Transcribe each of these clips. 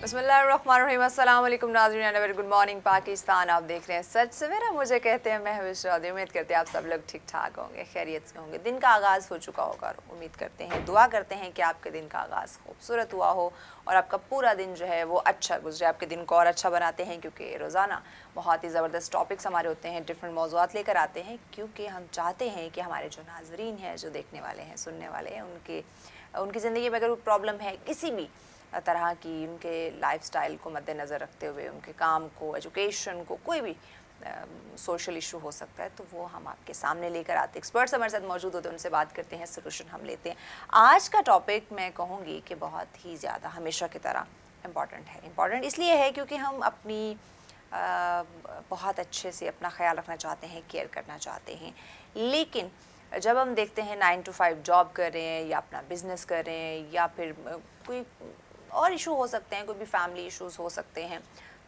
बिस्मिल्लाहिर्रहमानिर्रहीम। अस्सलाम वालेकुम नाज़रीन, वेरी गुड मॉर्निंग पाकिस्तान। आप देख रहे हैं सच सवेरा, मुझे कहते हैं मैं हविश रौदी। उम्मीद करते हैं आप सब लोग ठीक ठाक होंगे, खैरियत से होंगे। दिन का आगाज़ हो चुका होगा और उम्मीद करते हैं, दुआ करते हैं कि आपके दिन का आगाज़ खूबसूरत हुआ हो और आपका पूरा दिन जो है वो अच्छा गुजरे। आपके दिन को और अच्छा बनाते हैं क्योंकि रोज़ाना बहुत ही ज़बरदस्त टॉपिक्स हमारे होते हैं, डिफरेंट मौज़ूआत लेकर आते हैं, क्योंकि हम चाहते हैं कि हमारे जो नाज़रीन हैं, जो देखने वाले हैं, सुनने वाले हैं, उनकी ज़िंदगी में अगर कोई प्रॉब्लम है किसी भी तरह की, उनके लाइफस्टाइल को मद्देनज़र रखते हुए, उनके काम को, एजुकेशन को, कोई भी सोशल इशू हो सकता है, तो वो हम आपके सामने लेकर आते हैं। एक्सपर्ट्स हमारे साथ मौजूद होते हैं, उनसे बात करते हैं, सोल्यूशन हम लेते हैं। आज का टॉपिक मैं कहूँगी कि बहुत ही ज़्यादा हमेशा की तरह इम्पॉर्टेंट है। इम्पॉर्टेंट इसलिए है क्योंकि हम अपनी बहुत अच्छे से अपना ख्याल रखना चाहते हैं, केयर करना चाहते हैं, लेकिन जब हम देखते हैं 9 to 5 जॉब कर रहे हैं या अपना बिज़नेस कर रहे हैं या फिर कोई और इशू हो सकते हैं, कोई भी फैमिली इश्यूज़ हो सकते हैं,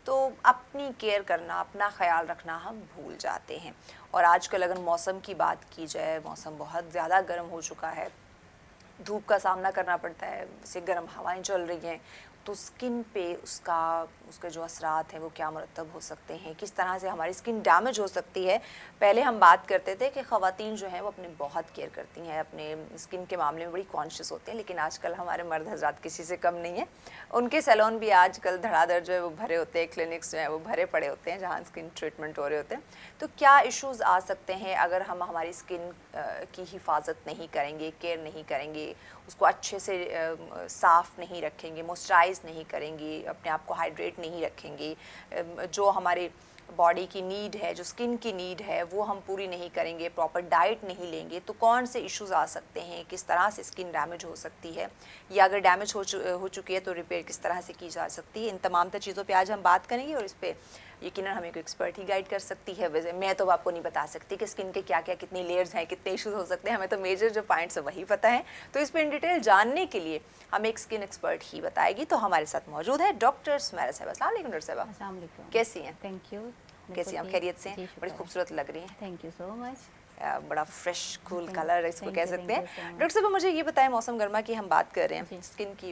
तो अपनी केयर करना, अपना ख्याल रखना हम भूल जाते हैं। और आजकल अगर मौसम की बात की जाए, मौसम बहुत ज़्यादा गर्म हो चुका है, धूप का सामना करना पड़ता है, जैसे गर्म हवाएं चल रही हैं, तो स्किन पे उसके जो असरात हैं वो क्या मुरतब हो सकते हैं, किस तरह से हमारी स्किन डैमेज हो सकती है। पहले हम बात करते थे कि ख़वातीन जो हैं वो अपनी बहुत केयर करती हैं, अपने स्किन के मामले में बड़ी कॉन्शियस होती हैं, लेकिन आजकल हमारे मर्द हज़रात किसी से कम नहीं है। उनके सैलून भी आजकल धड़ाधड़ जो है वो भरे होते हैं, क्लिनिक्स जो हैं वो भरे पड़े होते हैं जहाँ स्किन ट्रीटमेंट हो रहे होते हैं। तो क्या इश्यूज़ आ सकते हैं अगर हम हमारी स्किन की हिफाजत नहीं करेंगे, केयर नहीं करेंगे, उसको अच्छे से साफ़ नहीं रखेंगे, मॉइस्चराइज़ नहीं करेंगे, अपने आप को हाइड्रेट नहीं रखेंगे, जो हमारे बॉडी की नीड है, जो स्किन की नीड है, वो हम पूरी नहीं करेंगे, प्रॉपर डाइट नहीं लेंगे, तो कौन से इश्यूज़ आ सकते हैं, किस तरह से स्किन डैमेज हो सकती है, या अगर डैमेज हो चुकी है तो रिपेयर किस तरह से की जा सकती है। इन तमाम चीज़ों पे आज हम बात करेंगे और इस पर यकीनन हमें कोई एक्सपर्ट ही गाइड कर सकती है। वैसे मैं तो आपको नहीं बता सकती कि स्किन के क्या क्या कितनी लेयर्स हैं, कितने इश्यूज़ हो सकते हैं, हमें तो मेजर जो पॉइंट्स है वही पता है। तो इस पर इन डिटेल जानने के लिए हमें एक स्किन एक्सपर्ट ही बताएगी। तो हमारे साथ मौजूद है डॉक्टर सुमेरा साहिबा। अस्सलाम वालेकुम डॉक्टर साहिबा। अस्सलाम वालेकुम। कैसी हैं? Thank you. कैसी हैं आप? खैरियत से हैं? बड़ी खूबसूरत लग रही हैं। Thank you so much. बड़ा फ्रेश कूल कलर इसको कह सकते हैं। so डॉक्टर साहब मुझे ये बताएं, मौसम गर्मा की हम बात कर रहे हैं, जी। स्किन की,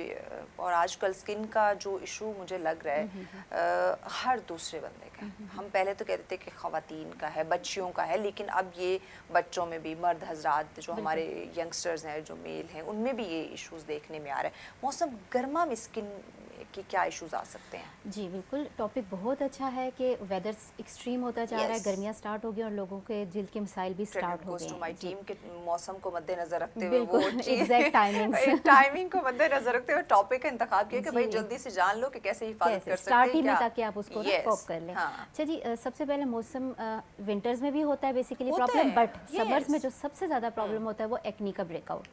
और आजकल स्किन का जो इशू मुझे लग रहा है हर दूसरे बंदे का है। हम पहले तो कहते थे कि ख़वातीन का है, बच्चियों का है, लेकिन अब ये बच्चों में भी, मर्द हजरात जो हमारे यंगस्टर्स हैं, जो मेल हैं, उनमें भी ये इश्यूज़ देखने में आ रहा है। मौसम गर्मा में स्किन के क्या इश्यूज़ आ सकते हैं? जी बिल्कुल, टॉपिक बहुत अच्छा है कि वेदर एक्सट्रीम होता जा रहा है, गर्मियाँ स्टार्ट हो गई और लोगों के जिल्द के मसाइल भी स्टार्ट हो गए हैं। टीम के मौसम को मद्देनजर रखते हुए वो बिल्कुल एग्जैक्ट टाइमिंग को मद्देनजर रखते हुए टॉपिक का इंतखाब किया कि भाई जल्दी से जान लो कि कैसे हिफाजत कर सकते हैं, स्टार्ट ही में, ताकि आप उसको कॉप कर लें। हाँ। अच्छा जी, सबसे पहले मौसम विंटर्स में भी होता है बेसिकली प्रॉब्लम, बट समर्स में जो सबसे ज़्यादा प्रॉब्लम होता है वो एक्नी का ब्रेकआउट।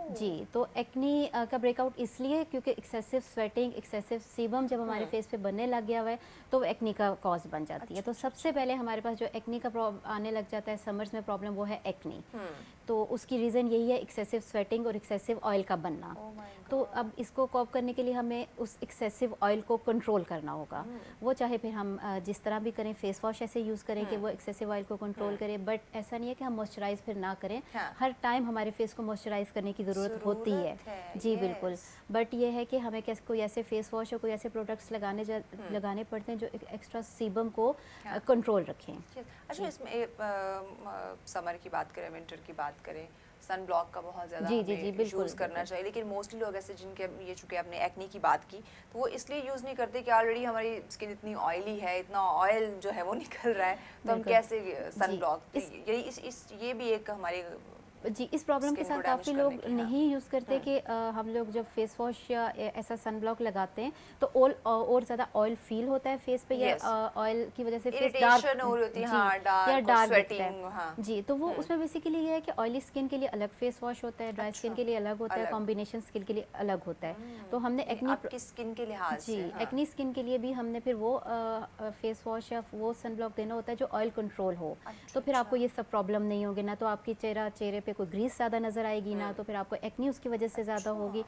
जी, तो एक्नी का ब्रेकआउट इसलिए क्योंकि एक्सेसिव स्वेटिंग, एक्सेसिव सीबम जब हमारे फेस पे बनने लग गया हुआ है तो वो एक्नी का कॉज बन जाती है। तो सबसे पहले हमारे पास जो एक्नी का आने लग जाता है समर्स में प्रॉब्लम, वो है एक्नी। तो उसकी रीज़न यही है, एक्सेसिव स्वेटिंग और एक्सेसिव ऑयल का बनना। तो अब इसको कॉप करने के लिए हमें उस एक्सेसिव ऑयल को कंट्रोल करना होगा। वो चाहे फिर हम जिस तरह भी करें, फेस वॉश ऐसे यूज़ करें कि वो एक्सेसिव ऑयल को कंट्रोल करें, बट ऐसा नहीं है कि हम मॉइस्चराइज फिर ना करें। हर टाइम हमारे फेस को मॉइस्चराइज करने की ज़रूरत होती है। जी बिल्कुल, बट ये है कि हमें कोई ऐसे फेस वॉश और कोई ऐसे प्रोडक्ट्स लगाने पड़ते हैं जो एक्स्ट्रा सीबम को कंट्रोल रखें। अच्छा, इसमें समर की बात करें, विंटर की बात करें, सन ब्लॉक का बहुत ज़्यादा यूज़ करना चाहिए, लेकिन मोस्टली लोग ऐसे जिनके, ये चूँकि आपने एक्नी की बात की, तो वो इसलिए यूज़ नहीं करते कि ऑलरेडी हमारी स्किन इतनी ऑयली है, इतना ऑयल जो है वो निकल रहा है, तो हम कैसे सन ब्लॉक, ये भी एक हमारी जी, इस प्रॉब्लम के साथ काफ़ी लोग नहीं यूज़ करते कि हम लोग जब फेस वॉश या ऐसा सन ब्लॉक लगाते हैं तो और ज़्यादा ऑयल फील होता है फेस पे, या ऑयल की वजह से फेस डार्क होती है, या डार्क दिखता है। जी, तो वो उसमें बेसिकली ये है कि ऑयली स्किन के लिए अलग फेस वॉश होता है, ड्राई स्किन के लिए अलग होता है, कॉम्बिनेशन स्किन के लिए अलग होता है। तो हमने एक्नी स्किन के लिहाज जी, एक्नी स्किन के लिए भी हमने फिर वो फेस वॉश या वो सन ब्लॉक देना होता है जो ऑयल कंट्रोल हो। तो फिर आपको ये सब प्रॉब्लम नहीं होगी, ना तो आपकी चेहरे पे कोई ग्रीस ज़्यादा नज़र आएगी, ना तो फिर आपको एक्नी उसकी वजह से ज़्यादा होगी।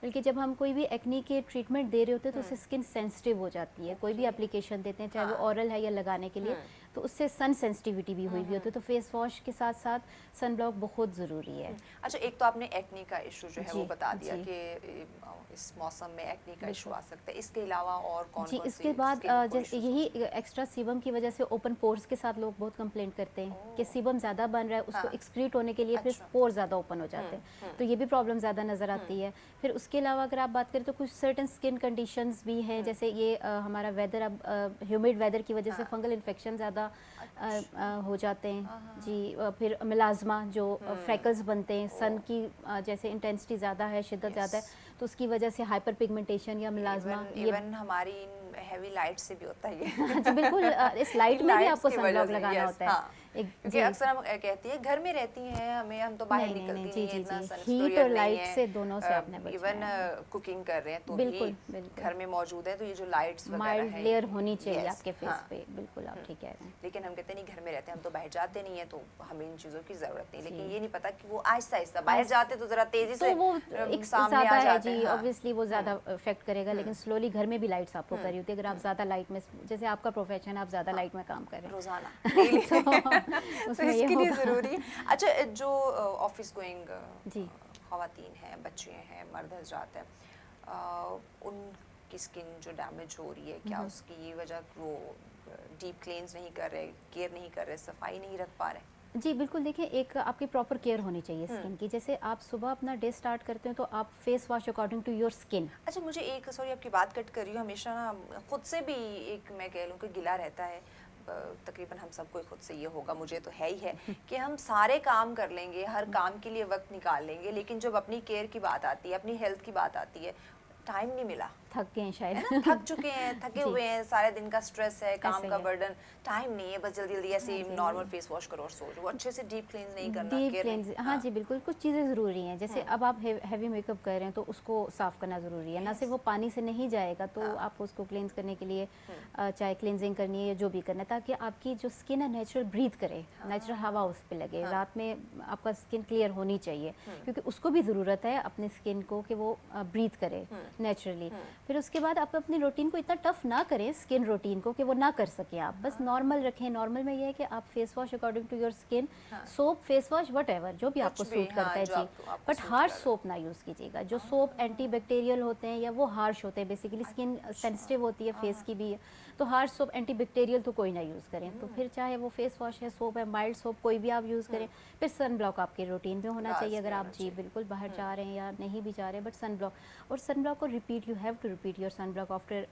बल्कि जब हम कोई भी एक्नी के ट्रीटमेंट दे रहे होते हैं तो उससे स्किन सेंसिटिव हो जाती है। कोई भी एप्लीकेशन देते हैं, चाहे वो ऑरल है या लगाने के लिए, तो उससे सन सेंसिटिविटी भी हुई भी होती है। तो फेस वॉश के साथ साथ सन ब्लॉक बहुत ज़रूरी है। अच्छा, एक तो आपने एक्नी का इशू जो है वो बता दिया कि इस मौसम में एक्ने का इशू आ सकता है। इसके अलावा और कौन जी, कौन इसके बाद जैसे यही एक्स्ट्रा सीबम की वजह से ओपन पोर्स के साथ लोग बहुत कंप्लेंट करते हैं कि सीबम ज़्यादा बन रहा है, उसको हाँ। एक्सक्रीट होने के लिए फिर अच्छा। पोर ज़्यादा ओपन हो जाते हैं, तो ये भी प्रॉब्लम ज़्यादा नज़र आती है। फिर उसके अलावा अगर आप बात करें तो कुछ सर्टन स्किन कंडीशंस भी हैं, जैसे ये हमारा वेदर अब ह्यूमिड वेदर की वजह से फंगल इन्फेक्शन ज़्यादा हो जाते हैं जी। फिर मिलाजमा जो फ्रैकल्स बनते हैं, सन की जैसे इंटेंसिटी ज़्यादा है, शिद्दत ज़्यादा है, तो उसकी वजह से हाइपर पिगमेंटेशन या मिलाजमा इवन हमारी हेवी लाइट से भी होता है ये। जी बिल्कुल, इस लाइट में भी लाइट्स आपको की वजह सनब्लॉक से, लगाना yes, होता है। हाँ। क्योंकि जी अक्सर हम कहती है घर में रहती हैं, हम तो बाहर नहीं निकलती जी नहीं है, जी इतना जी, सन हीट एक्सपोजर और नहीं लाइट है। से दोनों से आपने बचना इवन है। कुकिंग कर रहे हैं तो बिल्कुल, भी बिल्कुल। घर में मौजूद है, तो ये जो लाइट्स वगैरह माइल्ड है लेयर होनी चाहिए yes, आपके फेस हाँ। पे, बिल्कुल आप ठीक कह रहे हैं। लेकिन हम कहते हैं नहीं घर में रहते हैं, हम तो बाहर जाते नहीं है, तो हमें इन चीज़ों की ज़रूरत नहीं। लेकिन जी। ये नहीं पता कि वो आहिस्ता आहिस्ता बाहर जाते तो ज़रा तेज़ी तो से वो एक सामने ज़्यादा आ है जाते जी, हैं। हाँ। ऑब्वियसली वो ज़्यादा इफेक्ट करेगा, लेकिन स्लोली घर में भी लाइट्स आपको कर रही होती है। अगर आप ज़्यादा लाइट में, जैसे आपका प्रोफेशन, आप ज़्यादा लाइट में काम कर रहे रोजाना हैं डेली तो तो उसमें ये इसके लिए होगा। ज़रूरी है। अच्छा, जो ऑफिस गोइंग जी ख़वातीन हैं, बच्चे हैं, मर्द हज़रात हैं, उनकी स्किन जो डैमेज हो रही है, क्या उसकी वजह वो डीप क्लींस नहीं कर रहे, केयर नहीं कर रहे, सफाई नहीं रख पा रहे? जी बिल्कुल, देखिए एक आपकी प्रॉपर केयर होनी चाहिए स्किन की। जैसे आप सुबह अपना डे स्टार्ट करते हैं तो आप face wash according to your skin. अच्छा, मुझे एक, सॉरी आपकी बात कट कर रही हूँ, हमेशा ना खुद से भी एक, मैं कह लूँ कि गिला रहता है, तकरीबन हम सबको खुद से ये होगा, मुझे तो है ही है कि हम सारे काम कर लेंगे, हर काम के लिए वक्त निकाल लेंगे, लेकिन जब अपनी केयर की बात आती है, अपनी हेल्थ की बात आती है, टाइम नहीं मिला, थक गए हैं शायद है ना, थक चुके हैं, थके जी। हुए हैं, सारे दिन का स्ट्रेस है, काम ऐसे का ही है। बर्डन, टाइम नहीं है, बस जल्दी जल्दी ऐसे हाँ जी। नॉर्मल फेस वॉश करो और सो जाओ, अच्छे से डीप क्लींस नहीं करना, डीप केयर नहीं। क्लेंज, हाँ जी बिल्कुल, कुछ चीज़ें ज़रूरी हैं। जैसे अब आप हैवी मेकअप कर रहे हैं तो उसको साफ़ करना ज़रूरी है। ना सिर्फ वो पानी से नहीं जाएगा, तो आपको उसको क्लेंज करने के लिए चाहे क्लेंजिंग करनी है या जो भी करना है, ताकि आपकी जो स्किन है नेचुरल ब्रीथ करे, नेचुरल हवा उस पर लगे। रात में आपका स्किन क्लियर होनी चाहिए, क्योंकि उसको भी ज़रूरत है अपने स्किन को कि वो ब्रीथ करे नेचुरली। फिर उसके बाद आप अपनी रूटीन को इतना टफ ना करें, स्किन रूटीन को, कि वो ना कर सकें आप, बस नॉर्मल रखें। नॉर्मल में ये है कि आप face wash according to your skin, soap, face wash, whatever, जो भी आपको कुछ भी, सूट करता है जो जी, आपको बट सूट हार्श कर रहा है। सोप ना यूज़ कीजिएगा। जो सोप एंटी बैक्टीरियल होते हैं या वो हार्श होते हैं, बेसिकली स्किन सेंसिटिव होती है, फेस की भी है, तो हार्श सोप एंटी बैक्टीरियल तो कोई ना यूज़ करें। तो फिर चाहे वो फेस वॉश है, सोप है, माइल्ड सोप, कोई भी आप यूज़ करें। फिर सन ब्लॉक आपके रूटीन में होना चाहिए, अगर आप जी बिल्कुल बाहर जा रहे हैं या नहीं भी जा रहे हैं, बट सन ब्लॉक, और सन ब्लॉक को repeat, you have to repeat your sunblock after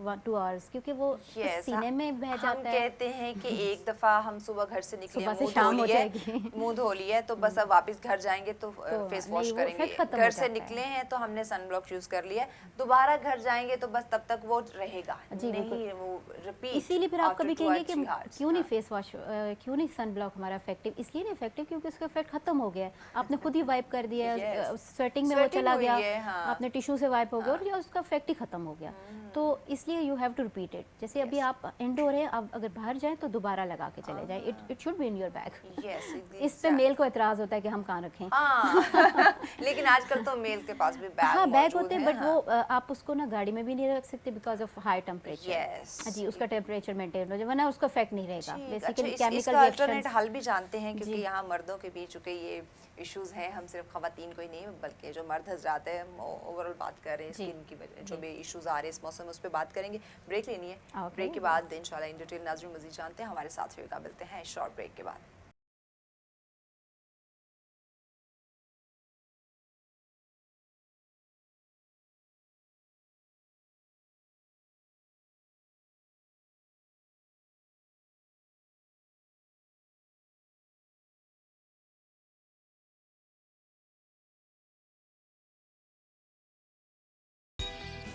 1-2 hours, क्योंकि वो Yes, सीने में बह हम जाता है। कहते हैं कि एक दफ़ा हम सुबह घर से निकले, सुबह से मुंह धो शाम हो लिया जाएगी। मुंह धो लिया है, तो बस अब वापस घर जाएंगे तो फेस वॉश नहीं, वो करेंगे। इफेक्ट खत्म घर हो से जाता निकले है। हैं तो हमने सन ब्लॉक यूज़ कर लिया है, दोबारा घर जाएंगे तो बस तब तक वो रहेगा जी बिल्कुल। नहीं, वो रिपीट। इसीलिए फिर आप कभी कहेंगे कि क्यों नहीं फेस वॉश, क्यों नहीं सन ब्लॉक हमारा इफेक्टिव, इसलिए नहीं इफेक्टिव क्योंकि उसका इफेक्ट खत्म हो गया है। आपने खुद ही वाइप कर दिया है, Yes. स्वेटिंग में वो Sweating चला हुई गया, है, हाँ। आपने टिश्यू से वाइप हो गया और या उसका इफेक्ट ही खत्म हो गया। तो इसलिए you have to repeat it. जैसे अभी आप इंडोर हैं, आप अगर बाहर जाएं तो दोबारा लगा के चले जाएं। It should be in your bag. Yes, इस पे मेल को एतराज़ होता है कि हम कहाँ रखें। हाँ लेकिन आजकल तो मेल के पास भी बैग हाँ बैग मौजूद होते हैं, है, बट हाँ। वो आप उसको ना गाड़ी में भी नहीं रख सकते because of high temperature. Yes. जी, उसका टेम्परेचर मेंटेन हो जाए, वरना उसका इफेक्ट नहीं रहेगा। ठीक, बेसिकली अच्छा, केमिकल इसका अल्टरनेट रिएक्शंस। हल भी जानते हैं, क्योंकि जी। यहाँ मर्दों के बीच चूँकि ये इश्यूज हैं, हम सिर्फ खवातीन को ही नहीं बल्कि जो मर्द हजरात हैं, हम ओवरऑल बात कर रहे हैं जी। स्किन की वजह, जो भी इश्यूज आ रहे हैं इस मौसम में, उस पर बात करेंगे। ब्रेक लेनी है, Okay. ब्रेक के बाद इंशाल्लाह इन डिटेल नाज़रीन मज़ीद जानते हैं, हमारे साथ होगा, मिलते हैं शॉर्ट ब्रेक के बाद।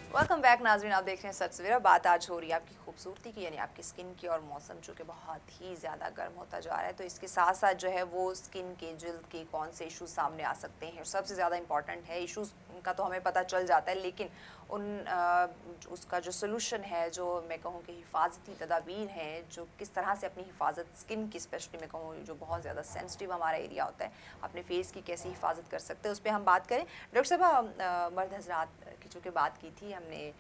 वेलकम बैक नाजरीन, आप देख रहे हैं सच सवेरा। बात आज हो रही है आपकी खूबसूरती की, यानी आपकी स्किन की, और मौसम जो कि बहुत ही ज़्यादा गर्म होता जा रहा है, तो इसके साथ साथ जो है वो स्किन के, जल्द के कौन से इश्यूज सामने आ सकते हैं। सबसे ज़्यादा इंपॉर्टेंट है, इश्यूज का तो हमें पता चल जाता है, लेकिन उसका जो सोल्यूशन है, जो मैं कहूँ कि हिफाजती तदाबीर हैं, जो किस तरह से अपनी हिफाजत, स्किन की स्पेशली मैं कहूँ जो बहुत ज़्यादा सेंसिटिव हमारा एरिया होता है, अपने फेस की कैसे हिफाजत कर सकते हैं, उस पर हम बात करें। डॉक्टर साहब, मर्द हजरात की चूँकि बात की थी हमने,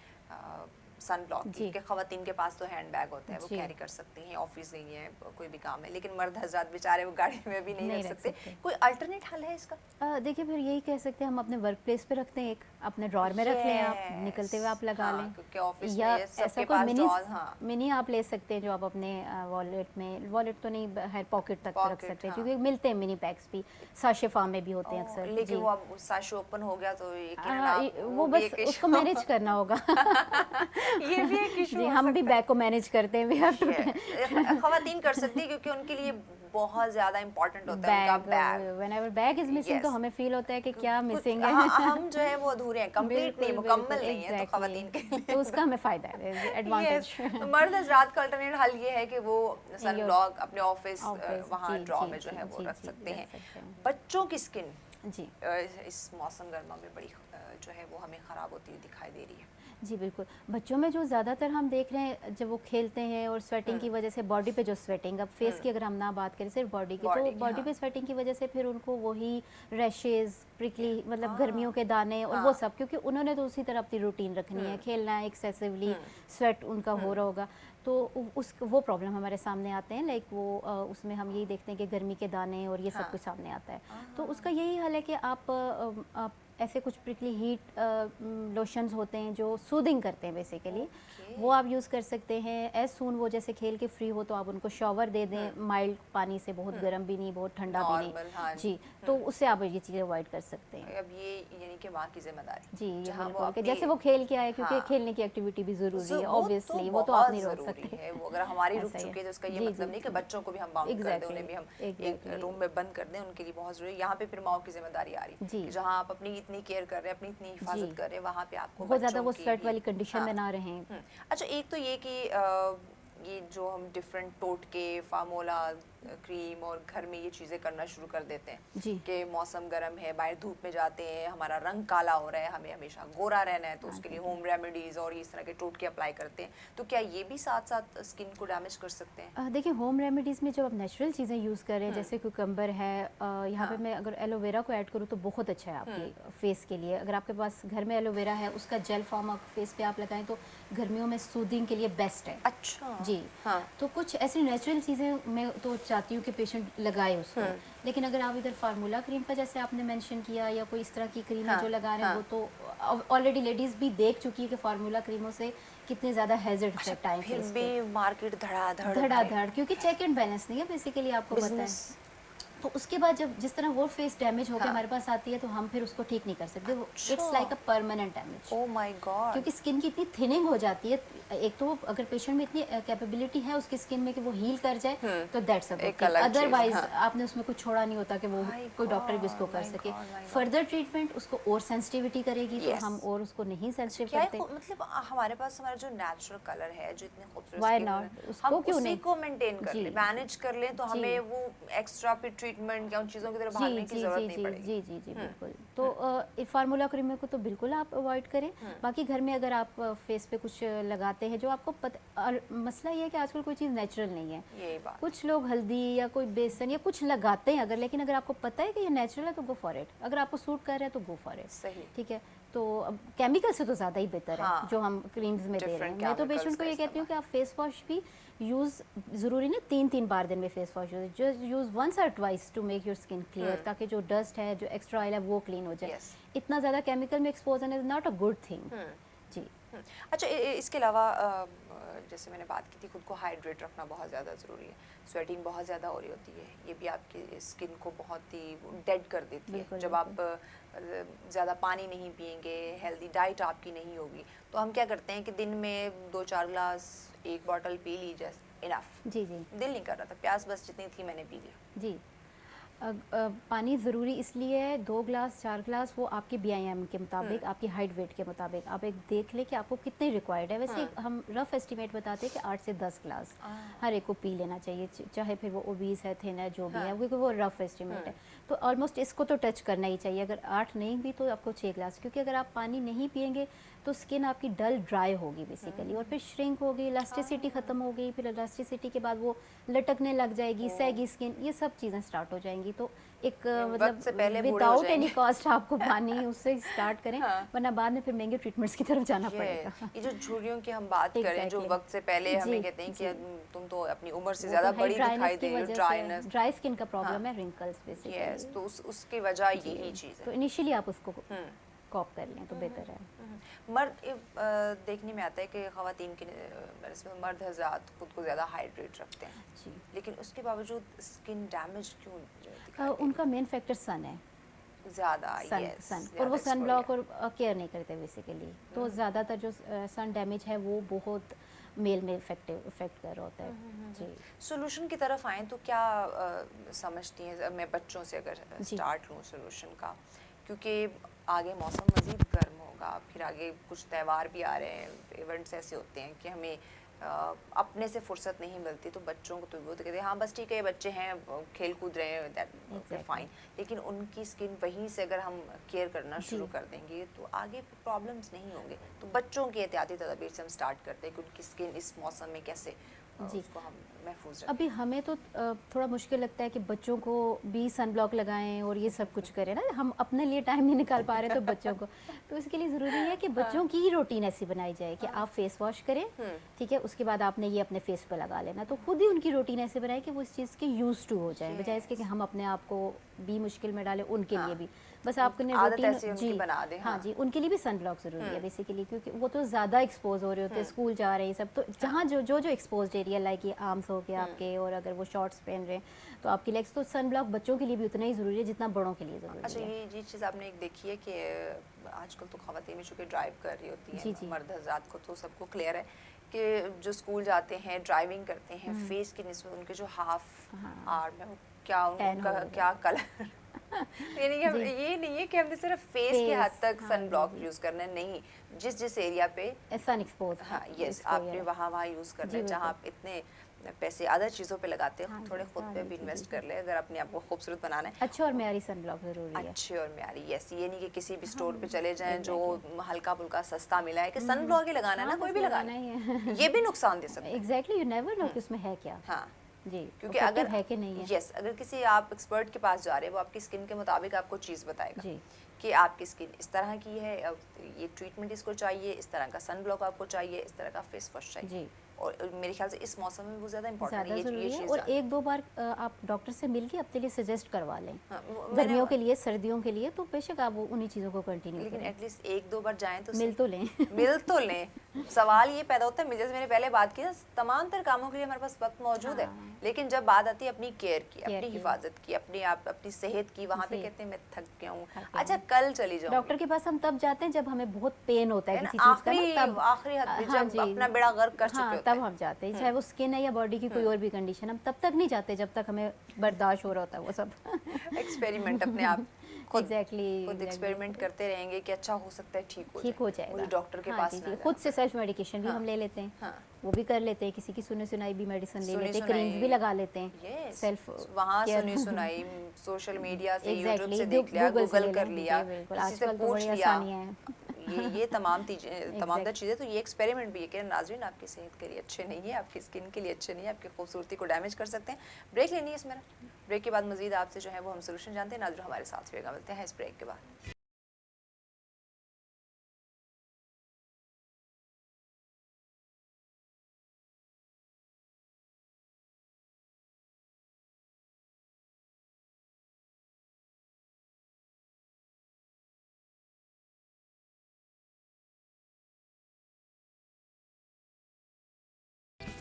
सन ब्लॉक की, जी। कि खवातीन के पास तो हैंड बैग होता है, वो जी। कैरी कर सकती हैं, ऑफिस नहीं है, कोई भी काम है, लेकिन मर्द हजरात बेचारे वो गाड़ी में भी नहीं रख सकते। कोई अल्टरनेट हल है इसका? देखिए फिर यही कह सकते हैं हम अपने वर्क प्लेस पे रखते हैं, एक अपने ड्रॉर में रख लें, आप निकलते हुए आप लगा हाँ, लें, क्योंकि ऑफिस या में ऐसा सबके कोई पास मिनी ड्रॉर, हाँ मिनी आप ले सकते हैं जो आप अपने वॉलेट में, वॉलेट तो नहीं है, पॉकेट तक रख पॉकेट, सकते हैं, हाँ। क्योंकि मिलते हैं मिनी बैग्स भी, साशे फार्म में भी होते हैं अक्सर। लेकिन जी। वो अब साशो ओपन हो गया तो यकीनन वो भी बस एक उसको issue मैनेज करना होगा। ये भी एक इशू जी, हो हम भी सकता है। बैग को मैनेज करते हैं, वी हैव टू खवातीन कर सकती है क्योंकि उनके लिए बहुत ज्यादा इम्पोर्टेंट होता है उनका bag. Whenever bag is missing तो Yes. हमें फील होता है कि क्या मिसिंग है। हम जो है वो अधूरे हैं, कंप्लीट नहीं, बिल्कुल, मुकम्मल बिल्कुल, नहीं है, तो exactly. खवातीन के लिए तो उसका हमें फायदा है, एडवांटेज। Yes. तो मर्द हजरात का अल्टरनेट हल ये है कि वो सन यो- ब्लॉक अपने ऑफिस ऑफिस, वहाँ जी, ड्रॉ जी, में जो जी, है वो जी, रख जी, सकते रख हैं। सकते हैं। बच्चों की स्किन जी इस मौसम गर्मा में बड़ी जो है वो हमें खराब होती हुई दिखाई दे रही है। जी बिल्कुल, बच्चों में जो ज़्यादातर हम देख रहे हैं जब वो खेलते हैं और स्वेटिंग की वजह से बॉडी पे जो स्वेटिंग, अब फेस की अगर हम ना बात करें सिर्फ बॉडी की, तो Body की, बॉडी हाँ। पे स्वेटिंग की वजह से फिर उनको वही रैशेज, प्रिकली, मतलब गर्मियों के दाने और वो हाँ। सब, क्योंकि उन्होंने तो उसी तरह अपनी रूटीन रखनी है, खेलना है, एक्सेसिवली स्वेट उनका हो रहा होगा, तो उस वो प्रॉब्लम हमारे सामने आते हैं, लाइक वो उसमें हम यही देखते हैं कि गर्मी के दाने और ये सब कुछ सामने आता है। तो उसका यही हल है कि आप ऐसे कुछ प्रिकली हीट लोशंस होते हैं जो सूदिंग करते हैं बेसिकली, वो आप यूज़ कर सकते हैं। एज सून वो जैसे खेल के फ्री हो तो आप उनको शॉवर दे दें, माइल्ड पानी से, बहुत गर्म भी नहीं, बहुत ठंडा भी Normal, नहीं। हाँ। जी, तो उससे आप ये चीज़ें अवॉइड कर सकते हैं। अब ये यानी कि माँ की जिम्मेदारी, जी, ये जहाँ वो बिल्कुल कि अपनी जैसे वो खेल के आए, क्योंकि हाँ। खेलने की एक्टिविटी भी ज़रूरी है, वो ऑब्वियसली वो तो बहुत आप नहीं रोक ज़रूरी सकते है। वो अगर हमारी रुक ऐसा ही चुकी है तो उसका ये जी, मतलब जी, नहीं कि जी। बच्चों को भी हम बाउंड कर दें, उन्हें भी हम एक Exactly. रूम में बंद कर दें, उनके लिए बहुत ज़रूरी है। यहाँ पे फिर माँ की जिम्मेदारी आ रही है जी। कि जहाँ आप अपनी इतनी केयर कर रहे हैं, अपनी इतनी हिफाजत जी। कर रहे हैं, वहाँ पे आपको बहुत ज़्यादा वो बच्चों की स्वेट भी- वाली कंडीशन में हाँ। ना रहें। अच्छा, एक तो ये कि ये जो हम डिफरेंट टोटके, फार्मूला, क्रीम और घर में ये चीज़ें करना शुरू कर देते हैं जी। कि मौसम गर्म है, बाहर धूप में जाते हैं, हमारा रंग काला हो रहा है, हमें हमेशा गोरा रहना है, तो उसके लिए होम रेमेडीज़ और इस तरह के टोटके अप्लाई करते हैं, तो क्या ये भी साथ साथ स्किन को डैमेज कर सकते हैं? देखिए होम रेमेडीज़ में जब आप नेचुरल चीज़ें यूज़ करें, जैसे कुकम्बर है, यहाँ पे मैं अगर एलोवेरा को ऐड करूँ तो बहुत अच्छा है आपकी फेस के लिए। अगर आपके पास घर में एलोवेरा है, उसका जेल फॉर्म आप फेस पे आप लगाएं तो गर्मियों में सूदिंग के लिए बेस्ट है। अच्छा। जी हाँ। तो कुछ ऐसी नेचुरल चीज़ें मैं तो चाहती हूँ कि पेशेंट लगाए उसको, लेकिन अगर आप इधर फार्मूला क्रीम का जैसे आपने मेंशन किया, या कोई इस तरह की क्रीम है जो लगा रहे हैं, वो तो ऑलरेडी लेडीज़ भी देख चुकी है कि फार्मूला क्रीमों से कितने ज़्यादा हैजर्ड इफेक्ट टाइम फिर भी मार्केट धड़ाधड़ धड़ाधड़, क्योंकि चेक एंड बैलेंस नहीं है बेसिकली, आपको पता है। Business। तो उसके बाद जब जिस तरह वो फेस डैमेज होकर हमारे पास आती है, तो हम फिर उसको ठीक नहीं कर सकते, it's like a permanent damage. Oh my God. क्योंकि स्किन की इतनी थिनिंग हो जाती है, एक तो अगर पेशेंट में इतनी कैपेबिलिटी है उसकी स्किन में कि वो हील कर जाए, तो दैट्स अ एक अलग चीज़, अदरवाइज हाँ। आपने उसमें कुछ छोड़ा नहीं होता कि वो My कोई डॉक्टर भी उसको God, कर my सके। God, my God। Further treatment उसको और सेंसिटिविटी करेगी, तो Yes। हम और उसको नहीं सेंसिटिव क्या है करते। मतलब हमारे पास हमारा जो नेचुरल कलर है, जो इतने खूबसूरत Why skin not? है, उसको हम क्यों उसी नहीं? को मेंटेन कर जी, लें, मैनेज कर लें, तो जी। हमें वो एक्स्ट्रा फिर ट्रीटमेंट या उन चीज़ों की तरफ जी भागने की जी जरूरत जी नहीं जी पड़ेगी। जी जी जी बिल्कुल। तो फार्मूला क्रीम को तो बिल्कुल आप अवॉइड करें। बाकी घर में अगर आप फेस पे कुछ लगाते हैं जो आपको मसला ये है कि आजकल कोई चीज़ नेचुरल नहीं है। यही बात। कुछ लोग हल्दी या कोई बेसन या कुछ लगाते हैं अगर, लेकिन अगर आपको पता है कि ये नेचुरल है तो गो फॉर इट, अगर आपको सूट कर रहा है तो गो फॉर इट। सही। ठीक है, तो अब केमिकल से तो ज़्यादा ही बेहतर है हाँ। जो हम क्रीम्स में दे रहे हैं। Different मैं तो chemicals पेशेंट को का ये कहती हूँ कि आप फेस वॉश भी यूज़ ज़रूरी नहीं 3-3 बार दिन में face wash just use once और twice to make your skin clear, ताकि जो डस्ट है, जो एक्स्ट्रा ऑयल है, वो क्लीन हो जाए। Yes। इतना ज़्यादा केमिकल में expose is not a good thing. जी। अच्छा, इसके अलावा जैसे मैंने बात की थी, खुद को हाइड्रेट रखना बहुत ज़्यादा ज़रूरी है। स्वेटिंग बहुत ज़्यादा हो रही होती है, ये भी आपकी स्किन को बहुत ही डेड कर देती है। बिल्कुल, जब आप ज़्यादा पानी नहीं पिएंगे, हेल्दी डाइट आपकी नहीं होगी, तो हम क्या करते हैं कि दिन में 2-4 ग्लास, 1 बॉटल पी ली, जस्ट इनफ। जी जी दिल नहीं कर रहा था, प्यास बस जितनी थी मैंने पी लिया। जी। पानी ज़रूरी इसलिए है, 2 ग्लास 4 ग्लास वो आपके BIM के मुताबिक, आपकी हाइट वेट के मुताबिक आप एक देख ले कि आपको कितने रिक्वायर्ड है। वैसे हम रफ एस्टिमेट बताते हैं कि 8 से 10 ग्लास हर एक को पी लेना चाहिए, चाहे फिर वो ओबीस है, थिन है, जो भी है, क्योंकि वो रफ एस्टिमेट है। तो ऑलमोस्ट इसको तो टच करना ही चाहिए। अगर 8 नहीं भी तो आपको 6 ग्लास, क्योंकि अगर आप पानी नहीं पियेंगे तो स्किन आपकी डल ड्राई होगी बेसिकली, और फिर श्रिंक होगी, इलास्टिसिटी ख़त्म हो गई, फिर इलास्टिसिटी के बाद वो लटकने लग जाएगी, सैगी स्किन, ये सब चीज़ें स्टार्ट हो जाएंगी। तो एक वक्त से पहले मतलब बूढ़े हो विदाउट एनी जाएंगे। कॉस्ट आपको पानी उससे स्टार्ट करें, हाँ। वरना बाद में फिर महंगे ट्रीटमेंट्स की तरफ जाना पड़ेगा। ये जो झुर्रियों की हम बात करें, जो Exactly. वक्त से पहले हमें जी, कहते हैं जी। कि तुम तो अपनी उम्र से वो ज्यादा तो है बड़ी ड्राइनेस दिखाई की दे रही हो, वजह ड्राइनेस। से, ड्राई स्किन का हाँ, प्रॉब्लम है, रिंकल्स यस, बेसिकली। तो उसकी वजह जी, यही चीज़ तो है। इनिशियली आप उसको हम्म कॉप कर लें तो बेहतर है। मर्द देखने में आता है कि ख़वातीन के इसमें मर्द हज़रात खुद को ज़्यादा हाइड्रेट रखते हैं, जी, लेकिन उसके बावजूद स्किन डैमेज क्यों दिखाई दे उनका मेन फैक्टर सन है, ज़्यादा? सन यस, सन और वो सन ब्लॉक और केयर नहीं करते बेसिकली, तो ज़्यादातर जो सन डैमेज है वो बहुत मेल में इफेक्ट कर रहा होता है। जी सोल्यूशन की तरफ आएँ तो क्या समझती हैं? मैं बच्चों से अगर जी स्टार्ट लूँ सोल्यूशन का, क्योंकि आगे मौसम मज़ीद गर्म होगा, फिर आगे कुछ त्यौहार भी आ रहे हैं, इवेंट्स ऐसे होते हैं कि हमें अपने से फुर्सत नहीं मिलती, तो बच्चों को तो वो तो कहते हैं हाँ बस ठीक है, बच्चे हैं, खेल कूद रहे हैं, दैट ओके फाइन, लेकिन उनकी स्किन वहीं से अगर हम केयर करना शुरू कर देंगे तो आगे प्रॉब्लम्स नहीं होंगे। तो बच्चों की एहतियाती तदबीर से हम स्टार्ट करते हैं कि उनकी स्किन इस मौसम में कैसे जी। उसको हम महफूज रखें। अभी हमें तो थोड़ा मुश्किल लगता है कि बच्चों को भी सन ब्लॉक लगाएं और ये सब कुछ करें ना, हम अपने लिए टाइम नहीं निकाल पा रहे तो बच्चों को, तो इसके लिए ज़रूरी है कि बच्चों की ही रूटीन ऐसी बनाई जाए कि आप फेस वॉश करें, ठीक है, उसके बाद आपने ये अपने फेस पे लगा लेना, तो खुद ही उनकी रूटीन ऐसे बनाए कि वो इस चीज़ के यूज टू हो जाए, बजाय इसके कि हम अपने आप को भी मुश्किल में डालें, उनके लिए भी बस आपने आदत रूटीन ऐसी उनकी जी बना दें। हाँ जी, उनके लिए भी सन ब्लॉक ज़रूरी है बेसिकली, क्योंकि वो तो ज़्यादा एक्सपोज हो रहे होते हैं, स्कूल जा रहे हैं सब, तो जहाँ जो एक्सपोज एरिया लाइक ये आर्म्स हो गया आपके, और अगर वो शॉर्ट्स पहन रहे हैं तो आपकी लेग्स, तो सन ब्लॉक बच्चों के लिए भी उतना ही ज़रूरी है जितना बड़ों के लिए अच्छा, ज़रूरी है। ये चीज़ आपने एक देखी है कि आजकल तो ख़वातीन चूँकि ड्राइव कर रही होती जी, हैं, जी। मर्द हज़रात को तो सबको क्लियर है कि जो स्कूल जाते हैं, ड्राइविंग करते हैं, फेस की निस्बत उनके जो हाफ हाँ, आर्म है वो क्या टैन उनका हो गया। क्या कलर ये नहीं जी, है, ये नहीं है कि हमने सिर्फ फेस के हद तक हाँ सन जी, ब्लॉक जी। यूज़ करना है, नहीं, जिस एरिया पे सन एक्सपोज हाँ यस आपने वहाँ यूज़ करना जी है, जहाँ बिल्कुल। आप इतने पैसे अदर चीज़ों पे लगाते हो, हाँ थोड़े जी, खुद हाँ पे जी, भी जी, इन्वेस्ट जी। कर ले अगर अपने आप को खूबसूरत बनाना है। अच्छे और म्यारी सन ब्लॉक ज़रूरी है। अच्छे और म्यारी, यस, ये नहीं कि किसी भी स्टोर पे चले जाएं जो एग्जैक्टली। हल्का फुल्का सस्ता मिला है कि सन ब्लॉक ही लगाना है ना, हाँ कोई बस भी लगा लगाना ले, ही है। ये भी नुकसान दे सकता है। एग्जैक्टली, यू नेवर नो कि उसमें है क्या। हाँ, जी, क्योंकि इफेक्टिव अगर है कि नहीं है। यस अगर किसी आप एक्सपर्ट के पास जा रहे हैं, वो आपकी स्किन के मुताबिक आपको चीज़ बताएगा जी कि आपकी स्किन इस तरह की है, ये ट्रीटमेंट इसको चाहिए, इस तरह का सन ब्लॉक आपको चाहिए, इस तरह का फेस वॉश चाहिए, जी, और मेरे ख्याल से इस मौसम में वो ज़्यादा इंपॉर्टेंट ज़्यादा है ये ज़रूरी है, चीज़ और जानना। एक दो बार आप डॉक्टर से मिलके अपने लिए सजेस्ट करवा लें, हाँ, गर्मियों के लिए, सर्दियों के लिए, तो बेशक आप वो उन्हीं चीज़ों को कंटिन्यू लेकिन करें, एटलीस्ट एक दो बार जाएं तो मिल सही, तो लें। मिल तो लें। सवाल ये पैदा होता है, जैसे मैंने पहले बात की ना, तमाम तर कामों के लिए हमारे पास वक्त मौजूद है, हाँ, लेकिन जब बात आती है अपनी केयर की, केयर अपनी की, हिफाजत की, अपनी आप अपनी सेहत की, वहाँ पे जी, कहते हैं मैं थक गया हूँ, थक गया अच्छा हूँ। कल चली जाऊँगी, डॉक्टर के पास हम तब जाते हैं जब हमें बहुत पेन होता है है ना, किसी चीज़ का ना, आखिरी तब आखिरी हद पे हाँ जब जी, अपना बेड़ा गर्क कर चुके हाँ होते तब हैं। हम जाते हैं, चाहे वो स्किन है या बॉडी की कोई और भी कंडीशन, हम तब तक नहीं जाते जब तक हमें बर्दाश्त हो रहा होता है वो सब। एक्सपेरिमेंट अपने आप खुद खुद एग्जैक्टली, एक्सपेरिमेंट करते रहेंगे कि अच्छा हो सकता है ठीक हो जाए, जाएगा। मुझे डॉक्टर के हाँ पास जी ना जी, जाना खुद से पड़े। सेल्फ मेडिकेशन भी हाँ हम ले लेते हैं, हाँ, वो भी कर लेते हैं, किसी की सुनी सुनाई भी मेडिसिन ले सुनी लेते हैं, सुनाई, क्रीम्स भी लगा लेते हैं, यस, सेल्फ वहाँ केयर। सुनी सुनाई, सोशल मीडिया से, यूट्यूब एग्जैक्टली, से देख लिया, गूगल से गूगल ले कर लें, लिया, जी बिल्कुल, किसी से आजकल तो पूछ बड़ी लिया, आसानियाँ हैं। ये तमाम तमाम एग्जैक्ट चीज़ें, तो ये एक्सपेरिमेंट भी है कि नाज़रीन आपकी सेहत के लिए अच्छे नहीं है, आपकी स्किन के लिए अच्छे नहीं है, आपकी खूबसूरती को डैमेज कर सकते हैं। ब्रेक लेनी है इसमें, ब्रेक के बाद मजीद आपसे जो है वो हम सोल्यूशन जानते हैं। नाज़रीन हमारे साथ रहेगा, मिलते हैं इस ब्रेक के बाद।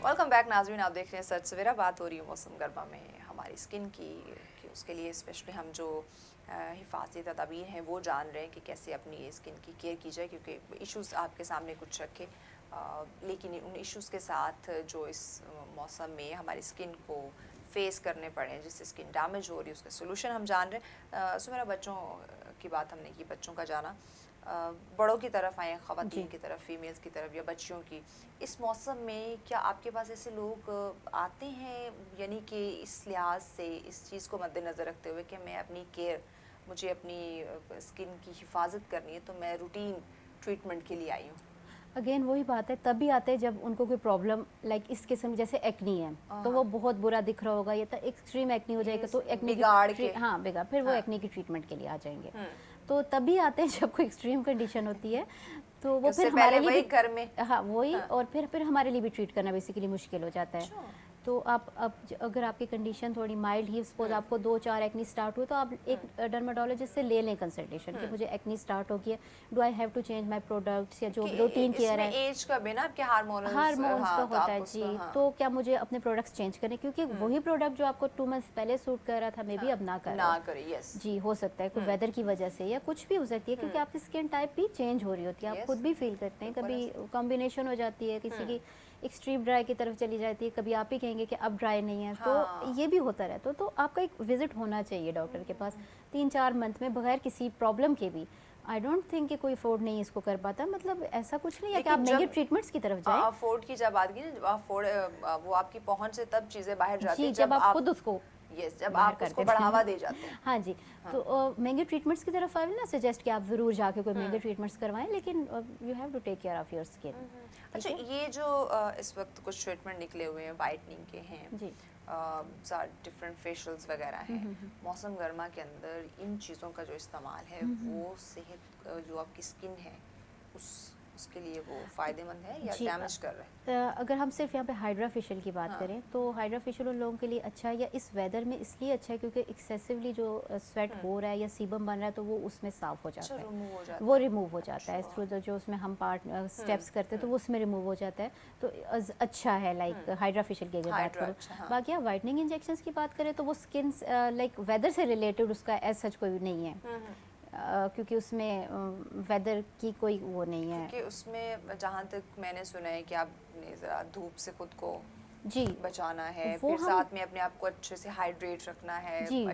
वेलकम बैक नाज़रीन, आप देख रहे हैं सच सवेरा। बात हो रही है मौसम गर्मा में हमारी स्किन की, कि उसके लिए स्पेशली हम जो हिफाजती तदाबीर हैं वो जान रहे हैं कि कैसे अपनी स्किन की केयर की जाए, क्योंकि इश्यूज़ आपके सामने कुछ रखे, लेकिन उन इश्यूज़ के साथ जो इस मौसम में हमारी स्किन को फेस करने पड़े, जिससे स्किन डैमेज हो रही है, उसका सोल्यूशन हम जान रहे हैं। सो मेरा बच्चों की बात हमने की, बच्चों का जाना, बड़ों की तरफ आए, ख़वातीन की तरफ, फीमेल्स की तरफ या बच्चियों की, इस मौसम में क्या आपके पास ऐसे लोग आते हैं, यानी कि इस लिहाज से इस चीज़ को मद्देनज़र रखते हुए कि मैं अपनी केयर, मुझे अपनी स्किन की हिफाजत करनी है, तो मैं रूटीन ट्रीटमेंट के लिए आई हूँ? अगेन वही बात है, तभी आते हैं जब उनको कोई प्रॉब्लम लाइक इस किस्म जैसे एक्नी है तो वो बहुत बुरा दिख रहा होगा, ये तो एक्सट्रीम एक्नी हो जाएगा तो एक्नी बिगाड़ के, हाँ बिगाड़, फिर वो एक्नी की ट्रीटमेंट के लिए आ जाएंगे। तो तभी आते हैं जब कोई एक्सट्रीम कंडीशन होती है, तो वो फिर हमारे लिए भी घर में, हाँ वही, और फिर हमारे लिए भी ट्रीट करना बेसिकली मुश्किल हो जाता है। तो आप अब अगर आपकी कंडीशन थोड़ी माइल्ड ही, सपोज आपको 2-4 एक्नी स्टार्ट हुए, तो आप एक डर्माटोलॉजिस्ट से ले लें कंसल्टेशन कि मुझे एक्नी स्टार्ट हो गई है, do I have to change my products या जो रूटीन केयर है। एज का भी ना आपके हार्मोन्स का होता है जी, तो क्या मुझे अपने प्रोडक्ट्स चेंज करने, क्योंकि वही प्रोडक्ट जो आपको 2 मंथ्स पहले सूट कर रहा था मे बी अब ना करे। यस जी, हो सकता है कोई वेदर की वजह से या कुछ भी हो सकती है, क्योंकि आपकी स्किन टाइप भी चेंज हो रही होती है, आप खुद भी फील करते हैं। कभी कॉम्बिनेशन हो जाती है, किसी की एक्सट्रीम ड्राई की तरफ चली जाती है, कभी आप ही कहेंगे कि अब ड्राई नहीं है, तो ये भी होता रहता है। तो आपका एक विजिट होना चाहिए डॉक्टर के पास 3-4 मंथ में, बगैर किसी प्रॉब्लम के भी। आई डोंट थिंक कि कोई अफोर्ड नहीं इसको कर पाता, मतलब ऐसा कुछ नहीं है कि आप महंगे ट्रीटमेंट्स की तरफ जाएं। अफोर्ड की जब बात की ना, जब अफोर्ड वो आपकी पहुंच से तब चीजें बाहर जाती हैं, जब आप खुद उसको जब आप उसको बढ़ावा दे जाते हैं। हाँ जी, तो महंगे ट्रीटमेंट्स की तरफ आई विल ना सजेस्ट कि आप ज़रूर जाके कोई महंगे ट्रीटमेंट्स करवाएं, लेकिन you have to take care of your skin. अच्छा, ये जो इस वक्त कुछ ट्रीटमेंट निकले हुए हैं, वाइटनिंग के हैं जी, डिफरेंट फेशियल्स वगैरह हैं, मौसम गर्मा के अंदर इन चीज़ों का जो इस्तेमाल है वो सेहत जो आपकी स्किन है उसके लिए वो फ़ायदेमंद है या डैमेज कर रहे हैं? अगर हम सिर्फ यहाँ पे हाइड्रा फेशियल की बात करें तो हाइड्रा फेशियल उन लोगों के लिए अच्छा है, या इस वेदर में इसलिए अच्छा है क्योंकि एक्सेसिवली जो स्वेट हो रहा है या सीबम बन रहा है तो वो उसमें साफ हो जाता है, वो रिमूव हो जाता है थ्रू जो उसमें हम पार्ट स्टेप्स करते हैं, तो वो उसमें रिमूव हो जाता है, तो अच्छा है लाइक हाइड्रा फेशियल की अगर बात करूँ। बाकी आप वाइटनिंग इंजेक्शंस की बात करें तो वो स्किन लाइक वेदर से रिलेटेड उसका एज सच कोई नहीं है, क्योंकि उसमें वेदर की कोई वो नहीं है। क्योंकि उसमें जहाँ तक मैंने सुना है कि आपने ज़रा धूप से खुद को जी बचाना है, फिर साथ में अपने आप को अच्छे से हाइड्रेट रखना है। जी,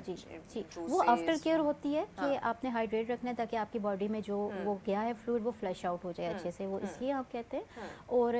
वो आफ्टर केयर होती है कि आपने हाइड्रेट रखना है ताकि आपकी बॉडी में जो वो गया है फ्लूइड वो फ्लश आउट हो जाए अच्छे से, वो इसलिए आप कहते हैं। और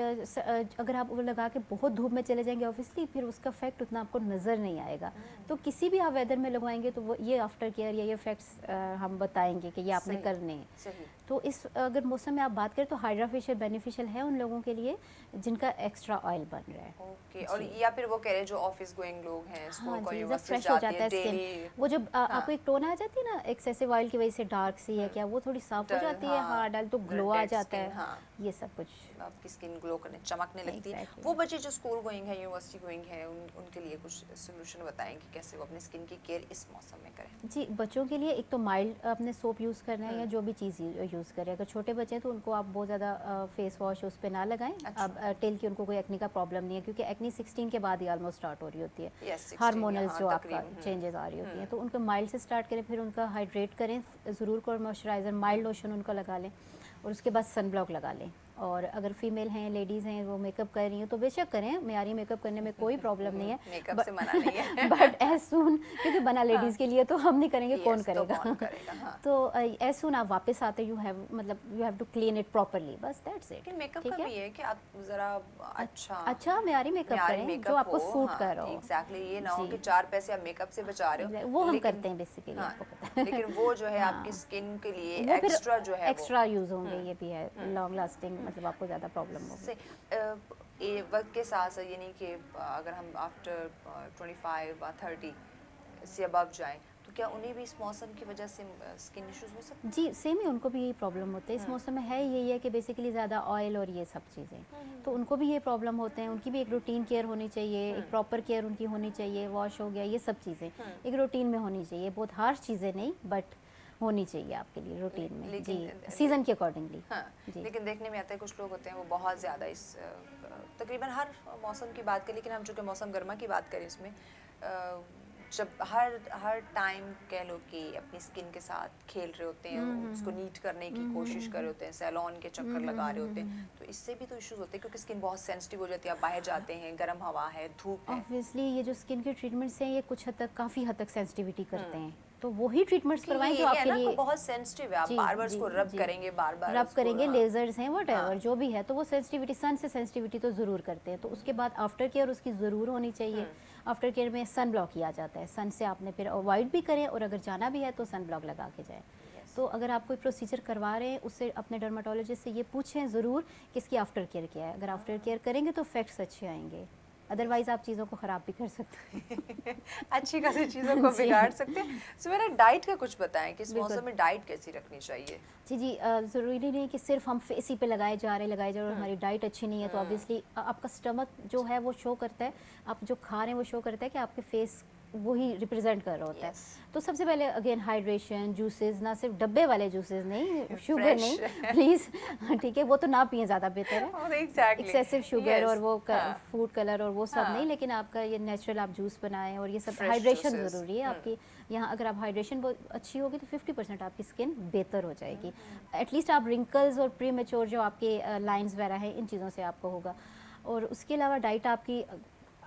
अगर आप वो लगा के बहुत धूप में चले जाएंगे ऑब्वियसली फिर उसका इफेक्ट उतना आपको नज़र नहीं आएगा, तो किसी भी आप वेदर में लगवाएंगे तो वो ये आफ्टर केयर या ये इफेक्ट्स हम बताएंगे कि ये आपने करने हैं। तो इस अगर मौसम में आप बात करें तो हाइड्रा फेशियल बेनिफिशियल है उन लोगों के लिए जिनका एक्स्ट्रा ऑयल बन रहा है। ओके, और या फिर वो कह रहे हैं जो ऑफिस गोइंग लोग हैं, स्कूल को यूनिवर्सिटी फ्रेश हो जाता है स्किन, वो जब आपको एक टोन आ जाती है ना एक्सेसिव ऑयल की वजह से डार्क सी है क्या, वो थोड़ी साफ हो जाती है, हाँ डल तो ग्लो आ जाता है, ये सब कुछ आपकी स्किन ग्लो करने चमकने लगती है। वो बच्चे जो स्कूल गोइंग है, यूनिवर्सिटी गोइंग है, उनके लिए कुछ सोल्यूशन बताएं कि कैसे वो अपनी स्किन की केयर इस मौसम में करें? जी, बच्चों के लिए एक तो माइल्ड अपने सोप यूज़ करना है या जो भी चीज़ यूज़ करें। अगर छोटे बच्चे हैं तो उनको आप बहुत ज़्यादा फेस वॉश उस पर ना लगाएं। अब टिल की उनको कोई एक्नी का प्रॉब्लम नहीं है, क्योंकि एक्नी 16 के बाद ही ऑलमोस्ट स्टार्ट हो रही होती है, हार्मोनल जो आपका चेंजेस आ रही होती हैं, तो उनको माइल्ड से स्टार्ट करें, फिर उनका हाइड्रेट करें ज़रूर, कोई मॉइस्चराइज़र माइल्ड लोशन उनको लगा लें और उसके बाद सन ब्लॉक लगा लें। और अगर फीमेल हैं, लेडीज़ हैं, वो मेकअप कर रही हैं तो बेशक करें, मेयारी मेकअप करने में कोई प्रॉब्लम नहीं है, मेकअप से मना नहीं है। बट एज सून, क्योंकि बना लेडीज़ के लिए तो हम नहीं करेंगे, कौन करेगा, तो एज सून आप वापस आते you have to clean it properly, बस दैट्स इट। लेकिन मेकअप का भी है कि आप ज़रा अच्छा मेयारी मेकअप करें जो आपको सूट कर रहा हो। एग्जैक्टली, ये ना हो कि 4 पैसे आप मेकअप से बचा रहे हो, वो हम करते हैं बेसिकली, आपको पता है, लेकिन वो जो है आपकी स्किन के लिए एक्स्ट्रा जो है एक्स्ट्रा यूज़ होंगे, ये भी है लॉन्ग लास्टिंग, मतलब आपको ज़्यादा प्रॉब्लम होगी। ये वक्त के साथ साथ, यानी कि अगर हम आफ्टर 25 या 30 से अबव जाएं तो क्या उन्हें भी इस मौसम की वजह से स्किन इश्यूज हो सकते हैं? जी, सेम ही उनको भी यही प्रॉब्लम होते हैं इस मौसम में, है यही है कि बेसिकली ज़्यादा ऑयल और ये सब चीज़ें, तो उनको भी ये प्रॉब्लम होते हैं। उनकी भी एक रूटीन केयर होनी चाहिए, एक प्रॉपर केयर उनकी होनी चाहिए, वॉश हो गया, ये सब चीज़ें एक रूटीन में होनी चाहिए, बहुत हार्श चीज़ें नहीं बट होनी चाहिए आपके लिए रूटीन में, जी सीज़न के अकॉर्डिंगली। हाँ, लेकिन देखने में आता है कुछ लोग होते हैं वो बहुत ज़्यादा इस तकरीबन हर मौसम की बात करें, लेकिन हम चूँकि मौसम गर्मा की बात करें इसमें जब हर टाइम कह लो कि अपनी स्किन के साथ खेल रहे होते हैं, उसको नीट करने की कोशिश कर रहे होते हैं, सैलून के चक्कर लगा रहे होते हैं, तो इससे भी तो इश्यूज होते हैं क्योंकि स्किन बहुत सेंसिटिव हो जाती है। आप बाहर जाते हैं, गर्म हवा है, धूप है, ऑब्वियसली ये जो स्किन के ट्रीटमेंट्स हैं ये कुछ हद तक काफ़ी हद तक सेंसिटिविटी करते हैं, तो वही ट्रीटमेंट्स करवाएं जो आपके लिए बहुत सेंसिटिव है। आप बार-बार उसको रब करेंगे, बार-बार रब करेंगे, लेजर्स हैं व्हाटएवर जो भी है, तो वो सेंसिटिविटी, सन से सेंसिटिविटी तो ज़रूर करते हैं, तो उसके बाद आफ्टर केयर उसकी ज़रूर होनी चाहिए। आफ्टर केयर में सन ब्लॉक किया जाता है, सन से आपने फिर अवॉइड भी करें और अगर जाना भी है तो सन ब्लॉक लगा के जाए, तो अगर आप कोई प्रोसीजर करवा रहे हैं उससे अपने डर्माटोलॉजिस्ट से ये पूछें ज़रूर कि इसकी आफ्टर केयर क्या है। अगर आफ्टर केयर करेंगे तो इफेक्ट्स अच्छे आएंगे, अदरवाइज आप चीज़ों को ख़राब भी कर सकते हैं। अच्छी खासी चीज़ों को जी। बिगाड़ सकते हैं। सो मेरा डाइट का कुछ बताएं कि इस बिल्कुल। मौसम में डाइट कैसी रखनी चाहिए? जी, ज़रूरी नहीं कि सिर्फ हम फेस ही पे लगाए जा रहे हैं और हमारी डाइट अच्छी नहीं है तो ऑब्वियसली आपका स्टमक जो है वो शो करता है, आप जो खा रहे हैं वो शो करता है कि आपके फेस वही रिप्रेजेंट कर रहा होता है। Yes. तो सबसे पहले अगेन हाइड्रेशन, जूसेस, ना सिर्फ डब्बे वाले जूसेस नहीं, शुगर Fresh. नहीं प्लीज़, ठीक है, वो तो ना पिए, ज़्यादा बेहतर है। और एग्जैक्टली एक्सेसिव शुगर Yes. और वो हाँ, फूड कलर और वो सब हाँ। नहीं, लेकिन आपका ये नेचुरल आप जूस बनाएं और ये सब Fresh हाइड्रेशन juices. ज़रूरी है आपकी। यहाँ अगर आप हाइड्रेशन बहुत अच्छी होगी तो 50% आपकी स्किन बेहतर हो जाएगी। एटलीस्ट आप रिंकल्स और प्री मेच्योर जो आपके लाइंस वगैरह हैं इन चीज़ों से आपको होगा। और उसके अलावा डाइट आपकी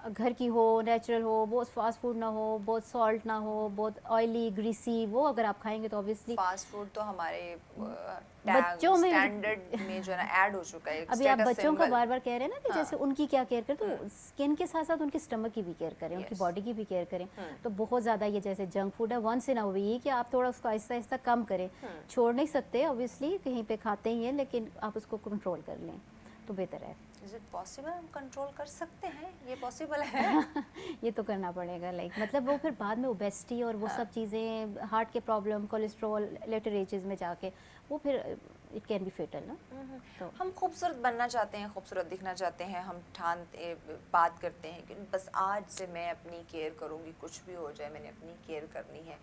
घर की हो, नेचुरल हो, बहुत फास्ट फूड ना हो, बहुत सॉल्ट ना हो, बहुत ऑयली ग्रीसी, वो अगर आप खाएंगे तो ऑब्वियसली फास्ट फूड तो हमारे बच्चों में स्टैंडर्ड में जो है ना ऐड हो चुका है, एक अभी आप स्टेटस बच्चों को सिंबल। बार बार कह रहे हैं ना कि हाँ। जैसे उनकी क्या केयर करें, तो स्किन के साथ साथ उनकी स्टमक की भी केयर करें, उनकी Yes. बॉडी की भी केयर करें। तो बहुत ज़्यादा ये जैसे जंक फूड है, वंस इन अ वीक, कि आप थोड़ा उसको आहिस्ता आहिस्ता कम करें। छोड़ नहीं सकते ऑब्वियसली, कहीं पे खाते ही हैं, लेकिन आप उसको कंट्रोल कर लें तो बेहतर है। इज इट पॉसिबल हम कंट्रोल कर सकते हैं? ये पॉसिबल है? ये तो करना पड़ेगा, लाइक मतलब वो फिर बाद में ओबेसिटी और वो सब चीज़ें, हार्ट के प्रॉब्लम, कोलेस्ट्रॉल लेटर एजेस में जाके वो फिर इट कैन बी फेटल ना। तो हम खूबसूरत बनना चाहते हैं, खूबसूरत दिखना चाहते हैं, हम बात करते हैं कि बस आज से मैं अपनी केयर करूँगी, कुछ भी हो जाए मैंने अपनी केयर करनी है।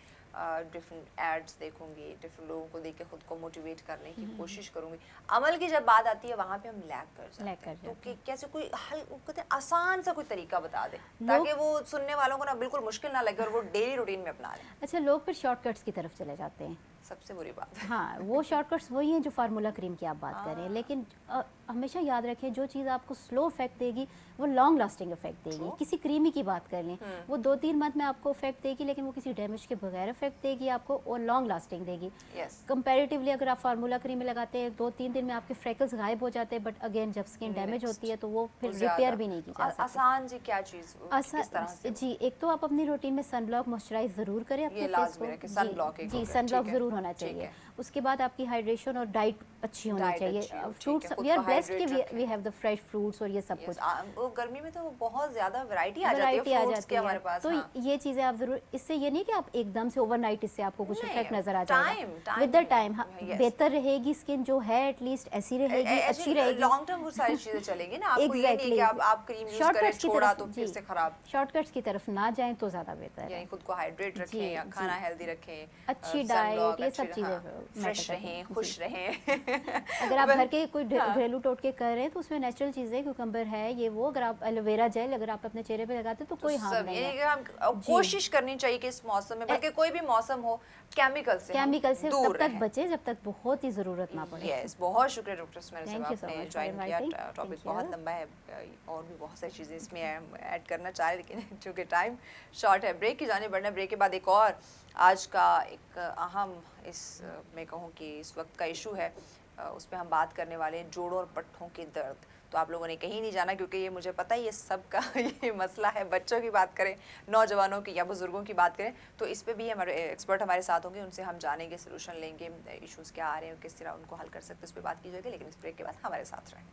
डिफरेंट एड्स देखूंगी, डिफरेंट लोगों को देख के खुद को मोटिवेट करने की कोशिश करूंगी। अमल की जब बात आती है वहाँ पे हम लैग कर जाते हैं। तो कैसे कोई कहते हैं आसान सा कोई तरीका बता दे ताकि वो सुनने वालों को ना बिल्कुल मुश्किल ना लगे और वो डेली रूटीन में अपना लें। अच्छा, लोग फिर शॉर्टकट्स की तरफ चले जाते हैं, सबसे बुरी बात है। हाँ, वो शॉर्टकट्स वही हैं जो फार्मूला क्रीम की आप बात कर रहे हैं, लेकिन हमेशा याद रखें जो चीज़ आपको स्लो इफेक्ट देगी वो लॉन्ग लास्टिंग इफेक्ट देगी। किसी क्रीम ही की बात कर लें, वो 2-3 मंथ में आपको इफेक्ट देगी, लेकिन वो किसी डैमेज के बगैर इफेक्ट देगी आपको और लॉन्ग लास्टिंग देगी। कंपैरेटिवली अगर आप फार्मूला क्रीम में लगाते हैं 2-3 दिन में आपके फ्रेकल्स गायब हो जाते हैं, बट अगेन जब स्किन डैमेज होती है तो वो फिर रिपेयर भी नहीं की जा सकती। आसान जी क्या चीज़ किस तरह से? जी, एक तो आप अपनी रूटीन में सनब्लॉक मॉइस्चराइज ज़रूर करें अपने फेस को। जी, सनब्लॉक ज़रूर होना चाहिए। उसके बाद आपकी हाइड्रेशन और डाइट अच्छी होनी चाहिए। फ्रूट्स, वी आर ब्लेस्ड कि we have the fresh fruits और ये सब कुछ। वो गर्मी में तो बहुत ज़्यादा वैरायटी आ जाती है फ्रूट्स की हमारे पास। तो ये चीज़ें आप ज़रूर, इससे ये नहीं कि आप एकदम से ओवरनाइट इससे आपको कुछ इफेक्ट नजर आ जाएगा। विद द टाइम बेहतर रहेगी स्किन, जो है एटलीस्ट ऐसी रहेगी, अच्छी रहेगी। लॉन्ग टर्म वो सारी चीजें चलेंगी ना। आपको ये नहीं कि आप क्रीम यूज करें, छोड़ा तो फिर से खराब। शॉर्टकट्स की तरफ ना जाएं तो ज़्यादा बेहतर है। यानी खुद को हाइड्रेट रखें, खाना हेल्दी रखें, अच्छी डाइट, ये सब चीज़ें फ्रेश रहें, खुश रहें। अगर आप घर के कोई घरेलू टोटके कर रहे हैं तो उसमें नेचुरल चीज़ें, क्यूकम्बर है, ये वो, अगर आप एलोवेरा जेल अगर आप अपने चेहरे पे लगाते हैं तो कोई हार्म नहीं है। हम कोशिश करनी चाहिए कि इस मौसम में, बल्कि कोई भी मौसम हो, केमिकल से तब तक बचे जब तक बहुत ही ज़रूरत ना पड़े। यस, बहुत शुक्रिया डॉक्टर सुमेरा साहब, आपने ज्वाइन किया। टॉपिक बहुत लंबा है और भी बहुत सारी चीज़ें इसमें ऐड करना चाह रहे, लेकिन चूँकि टाइम शॉर्ट है, ब्रेक की जाने बढ़ना। ब्रेक के बाद एक और आज का एक अहम, इस मैं कहूँ कि इस वक्त का इशू है, उस पर हम बात करने वाले हैं, जोड़ों और पट्ठों के दर्द। तो आप लोगों ने कहीं नहीं जाना, क्योंकि ये मुझे पता है ये सब का ये मसला है। बच्चों की बात करें, नौजवानों की या बुजुर्गों की बात करें, तो इस पे भी हमारे एक्सपर्ट हमारे साथ होंगे, उनसे हम जानेंगे, सोल्यूशन लेंगे, इश्यूज़ क्या आ रहे हैं, किस तरह उनको हल कर सकते हैं, उस पर बात की जाएगी। लेकिन इस ब्रेक के बाद हमारे साथ रहें।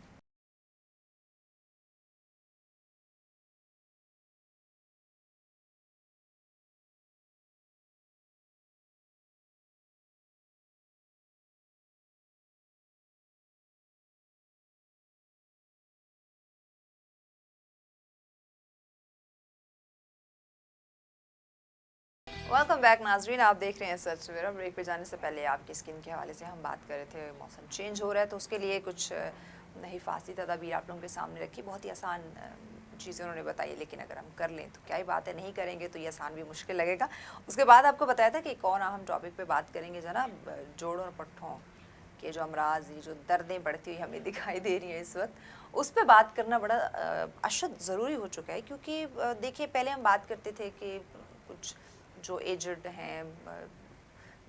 वेलकम बैक नाजरीन, आप देख रहे हैं सच सवेरा। ब्रेक पे जाने से पहले आपकी स्किन के हवाले से हम बात कर रहे थे। मौसम चेंज हो रहा है तो उसके लिए कुछ हिफाजती तदाबीर आप लोगों के सामने रखी। बहुत ही आसान चीज़ें उन्होंने बताई, लेकिन अगर हम कर लें तो क्या ही बात है, नहीं करेंगे तो ये आसान भी मुश्किल लगेगा। उसके बाद आपको बताया था कि एक और अहम टॉपिक पे बात करेंगे जनाब, जोड़ों और पट्ठों के जो अमराज, ये जो दर्दें बढ़ती हुई हमें दिखाई दे रही हैं इस वक्त, उस पर बात करना बड़ा अशद ज़रूरी हो चुका है। क्योंकि देखिए, पहले हम बात करते थे कि कुछ जो एजड हैं,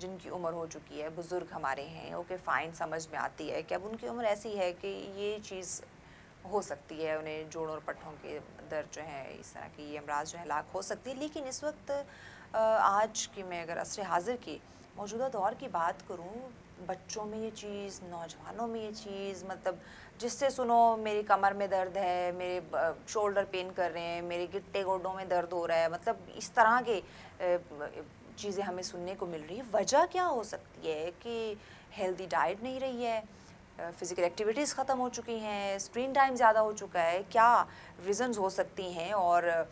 जिनकी उम्र हो चुकी है, बुज़ुर्ग हमारे हैं, ओके फ़ाइन, समझ में आती है कि अब उनकी उम्र ऐसी है कि ये चीज़ हो सकती है, उन्हें जोड़ों और पट्ठों के दर्द जो है, इस तरह की ये अमराज जो है लाक हो सकती है। लेकिन इस वक्त आज की मैं अगर असर हाजिर की मौजूदा दौर की बात करूं, बच्चों में ये चीज़, नौजवानों में ये चीज़, मतलब जिससे सुनो मेरी कमर में दर्द है, मेरे शोल्डर पेन कर रहे हैं, मेरे गिट्टे गोडों में दर्द हो रहा है, मतलब इस तरह के चीज़ें हमें सुनने को मिल रही है। वजह क्या हो सकती है कि हेल्दी डाइट नहीं रही है, फिज़िकल एक्टिविटीज़ ख़त्म हो चुकी हैं, स्क्रीन टाइम ज़्यादा हो चुका है, क्या रीज़न्स हो सकती हैं? और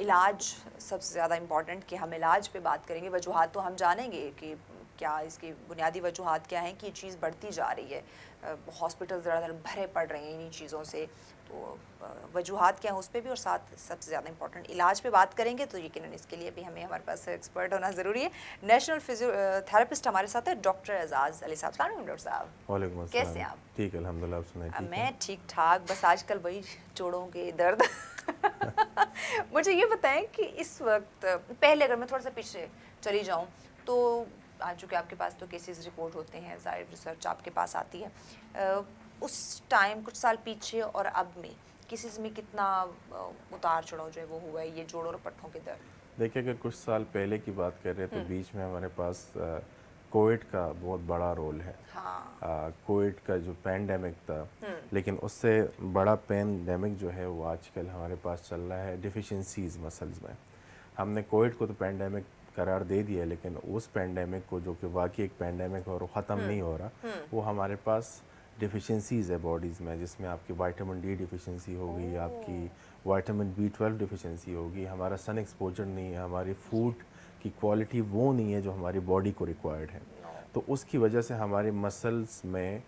इलाज सबसे ज़्यादा इम्पॉर्टेंट कि हम इलाज पे बात करेंगे, वजूहात तो हम जानेंगे कि क्या इसकी बुनियादी वजूहात क्या हैं कि ये चीज़ बढ़ती जा रही है, हॉस्पिटल ज़्यादातर भरे पड़ रहे हैं इन्हीं चीज़ों से, तो वजूहात क्या हैं उस पर भी, और साथ सबसे ज़्यादा इम्पॉर्टेंट इलाज पे बात करेंगे, तो यकीनन इसके लिए भी हमें हमारे पास एक्सपर्ट होना ज़रूरी है। नेशनल फिजियोथेरेपिस्ट हमारे साथ है डॉक्टर एजाज़ अली साहब। सलाम डॉक्टर साहब, वालेकुम कैसे अस्सलाम। हैं आप? ठीक है, अल्हम्दुलिल्लाह। आप सुनाइए, ठीक है? मैं ठीक ठाक, बस आजकल वही जोड़ों के दर्द मुझे ये बताएं कि इस वक्त, पहले अगर मैं थोड़ा सा पीछे चली जाऊं, तो आज चूँकि आपके पास तो केसेस रिपोर्ट होते हैं, ज़ाहिर रिसर्च आपके पास आती है, उस टाइम कुछ साल पीछे और अब में केसेस में कितना उतार चढ़ाव जो है वो हुआ है, ये जोड़ों और पट्टों के दर्द? देखिए, अगर कुछ साल पहले की बात कर रहे हैं तो बीच में हमारे पास कोविड का बहुत बड़ा रोल है। हाँ। कोविड का जो पैंडेमिक था, लेकिन उससे बड़ा पैंडेमिक जो है वो आजकल हमारे पास चल रहा है डिफिशिएंसीज मसल्स में। हमने कोविड को तो पैंडेमिक करार दे दिया, लेकिन उस पैंडेमिक को, जो कि वाकई एक पैंडेमिक और ख़त्म नहीं हो रहा, वो हमारे पास डिफिशिएंसीज है बॉडीज़ में, जिसमें आपकी विटामिन डी डिफिशिएंसी होगी, आपकी विटामिन B12 डिफिशिएंसी होगी, हमारा सन एक्सपोजर नहीं है, हमारी फूड की क्वालिटी वो नहीं है जो हमारी बॉडी को रिक्वायर्ड है। तो उसकी वजह से हमारे मसल्स में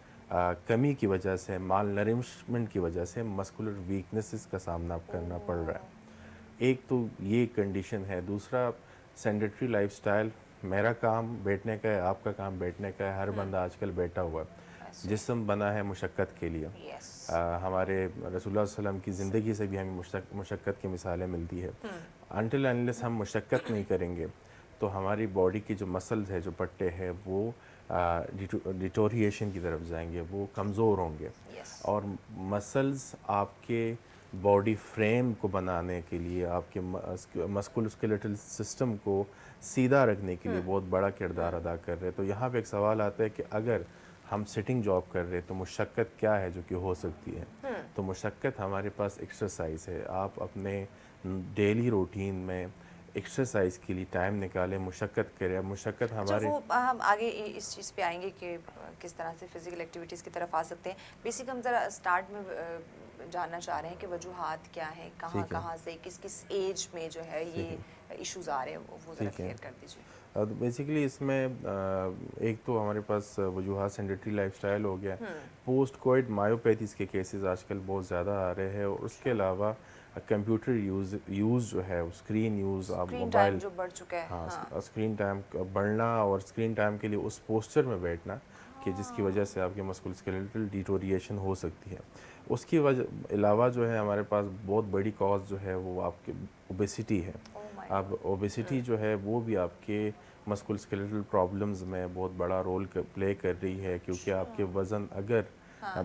कमी की वजह से, माल नरिशमेंट की वजह से मस्कुलर वीकनेसेस का सामना करना पड़ रहा है। एक तो ये कंडीशन है। दूसरा, सेडेंटरी लाइफस्टाइल। मेरा काम बैठने का है, आपका काम बैठने का है, हर बंदा आजकल बैठा हुआ है। जिस्म बना है मुशक्क़त के लिए। हमारे रसूलुल्लाह सल्लल्लाहु अलैहि वसल्लम की ज़िंदगी से भी हमें मुशक्क़त की मिसालें मिलती है। अनटिल अनलेस हम मुशक्क़त नहीं करेंगे तो हमारी बॉडी की जो मसल्स है, जो पट्टे हैं, वो डिटोरिएशन की तरफ जाएंगे, वो कमज़ोर होंगे। और मसल्स आपके बॉडी फ्रेम को बनाने के लिए, आपके मस्कुलोस्केलेटल सिस्टम को सीधा रखने के लिए बहुत बड़ा किरदार अदा कर रहे हैं। तो यहाँ पे एक सवाल आता है कि अगर हम सिटिंग जॉब कर रहे हैं तो मुशक्क़त क्या है जो कि हो सकती है? तो मुशक्क़त हमारे पास एक्सरसाइज है। आप अपने डेली रूटीन में एक्सरसाइज के लिए टाइम निकालें, मुशक्क़त करें। अब मुशक्क़त अच्छा, हमारे वो हम आगे इस चीज़ पे आएंगे कि किस तरह से फिज़िकल एक्टिविटीज़ की तरफ आ सकते हैं। बेसिक हम ज़रा स्टार्ट में जानना चाह रहे हैं कि वजूहात क्या है, कहाँ ठीक है, कहाँ से किस किस एज में जो है ठीक ये है, इश्यूज़ आ रहे हैं, वो ज़रा ठीक है। क्लियर कर दीजिए। तो बेसिकली इसमें एक तो हमारे पास वजूहात सेडेंटरी लाइफस्टाइल हो गया। पोस्ट कोविड मायोपैथीज़ के केसेस आजकल बहुत ज़्यादा आ रहे हैं, और उसके अलावा कंप्यूटर यूज़ जो है, स्क्रीन यूज़, आप स्क्रीन टाइम मोबाइल, जो बढ़ चुका है। हाँ, हाँ। स्क्रीन टाइम बढ़ना, और स्क्रीन टाइम के लिए उस पोस्चर में बैठना कि जिसकी वजह से आपके मस्कुलोस्केलेटल डिटोरिएशन हो सकती है। उसकी वजह अलावा जो है हमारे पास बहुत बड़ी कॉज जो है वो आपके ओबेसिटी है। ओह माय अब ओबेसिटी जो है वो भी आपके मस्कुलोस्केलेटल प्रॉब्लम्स में बहुत बड़ा रोल प्ले कर रही है, क्योंकि आपके वज़न अगर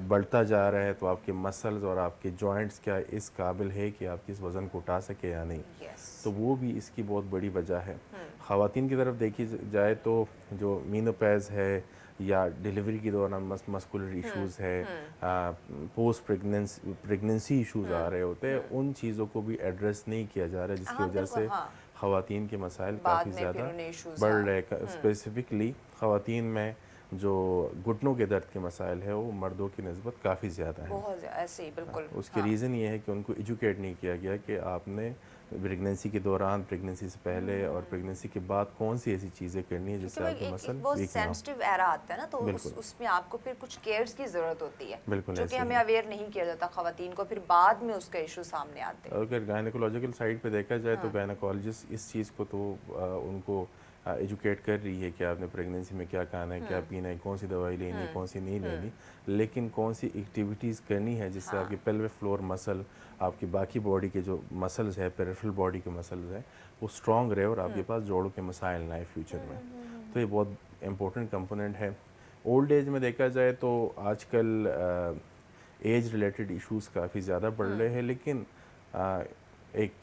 बढ़ता जा रहा है तो आपके मसल्स और आपके जॉइंट्स क्या इस काबिल है कि आप इस वज़न को उठा सके या नहीं। गॉड। यस। तो वो भी इसकी बहुत बड़ी वजह है। ख़वातीन की तरफ देखी जाए तो जो मीनोपैज़ है, या डिलीवरी के दौरान मस्कुलर इश्यूज़ है, पोस्ट प्रेगनेंसी इश्यूज़ आ रहे होते हैं, उन चीज़ों को भी एड्रेस नहीं किया जा रहा है, जिसकी हाँ वजह बिल्कुल, से हाँ। ख़वातीन के मसाइल बाद काफ़ी में फिर ज़्यादा उन्हें इश्यूज़, बढ़ हाँ। रहे हैं। स्पेसिफ़िकली ख़वातीन में जो घुटनों के दर्द के मसाइल है वो मर्दों की निस्बत काफ़ी ज़्यादा है। बहुत ऐसे ही बिल्कुल। उसके हाँ। रीज़न ये है कि उनको एजुकेट नहीं किया गया कि आपने प्रेगनेंसी के दौरान, प्रेगनेंसी से पहले और प्रेगनेंसी के बाद कौन सी ऐसी चीज़ें करनी है क्योंकि जिससे वो आपके एक मसल बहुत वीक ना हो। सेंसिटिव एरा आता है ना, तो बिल्कुल, उसमें आपको फिर कुछ केयर्स की ज़रूरत होती है, बिल्कुल जो कि ऐसे ही हमें है। अवेयर नहीं किया जाता ख़वातीन को, फिर बाद में उसका इशू सामने आते हैं। अगर गायनेकोलॉजिकल साइड पे देखा जाए तो गायनेकोलॉजिस्ट इस चीज़ को तो उनको एजुकेट कर रही है कि आपने प्रेगनेंसी में क्या खाना है, क्या पीना है, कौन सी दवाई लेनी है, कौन सी नहीं लेनी, लेकिन कौन सी एक्टिविटीज़ करनी है जिससे आपकी पेल्विक फ्लोर मसल, आपकी बाकी बॉडी के जो मसल्स है, पेरिफेरल बॉडी के मसल्स हैं, वो स्ट्रॉन्ग रहे और आपके पास जोड़ों के मसाइल ना आए फ्यूचर में। तो ये बहुत इंपॉर्टेंट कंपोनेंट है। ओल्ड एज में देखा जाए तो आजकल एज रिलेटेड इश्यूज़ काफ़ी ज़्यादा बढ़ रहे हैं, लेकिन एक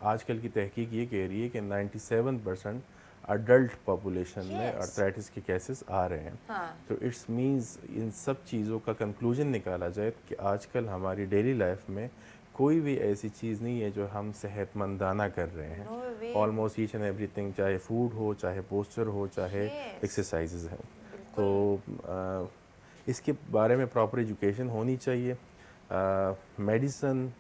आजकल की तहकीक ये कह रही है कि 97% अडल्ट पॉपुलेशन में Yes. अर्थराइटिस के केसेस आ रहे हैं। हाँ। तो इट्स मींस इन सब चीज़ों का कंक्लूजन निकाला जाए कि आजकल हमारी डेली लाइफ में कोई भी ऐसी चीज़ नहीं है जो हम सेहतमंदाना कर रहे हैं। No way. Almost each and everything, चाहे फूड हो, चाहे पोस्चर हो, चाहे Yes. एक्सरसाइजेज हैं। तो इसके बारे में प्रॉपर एजुकेशन होनी चाहिए। मेडिसिन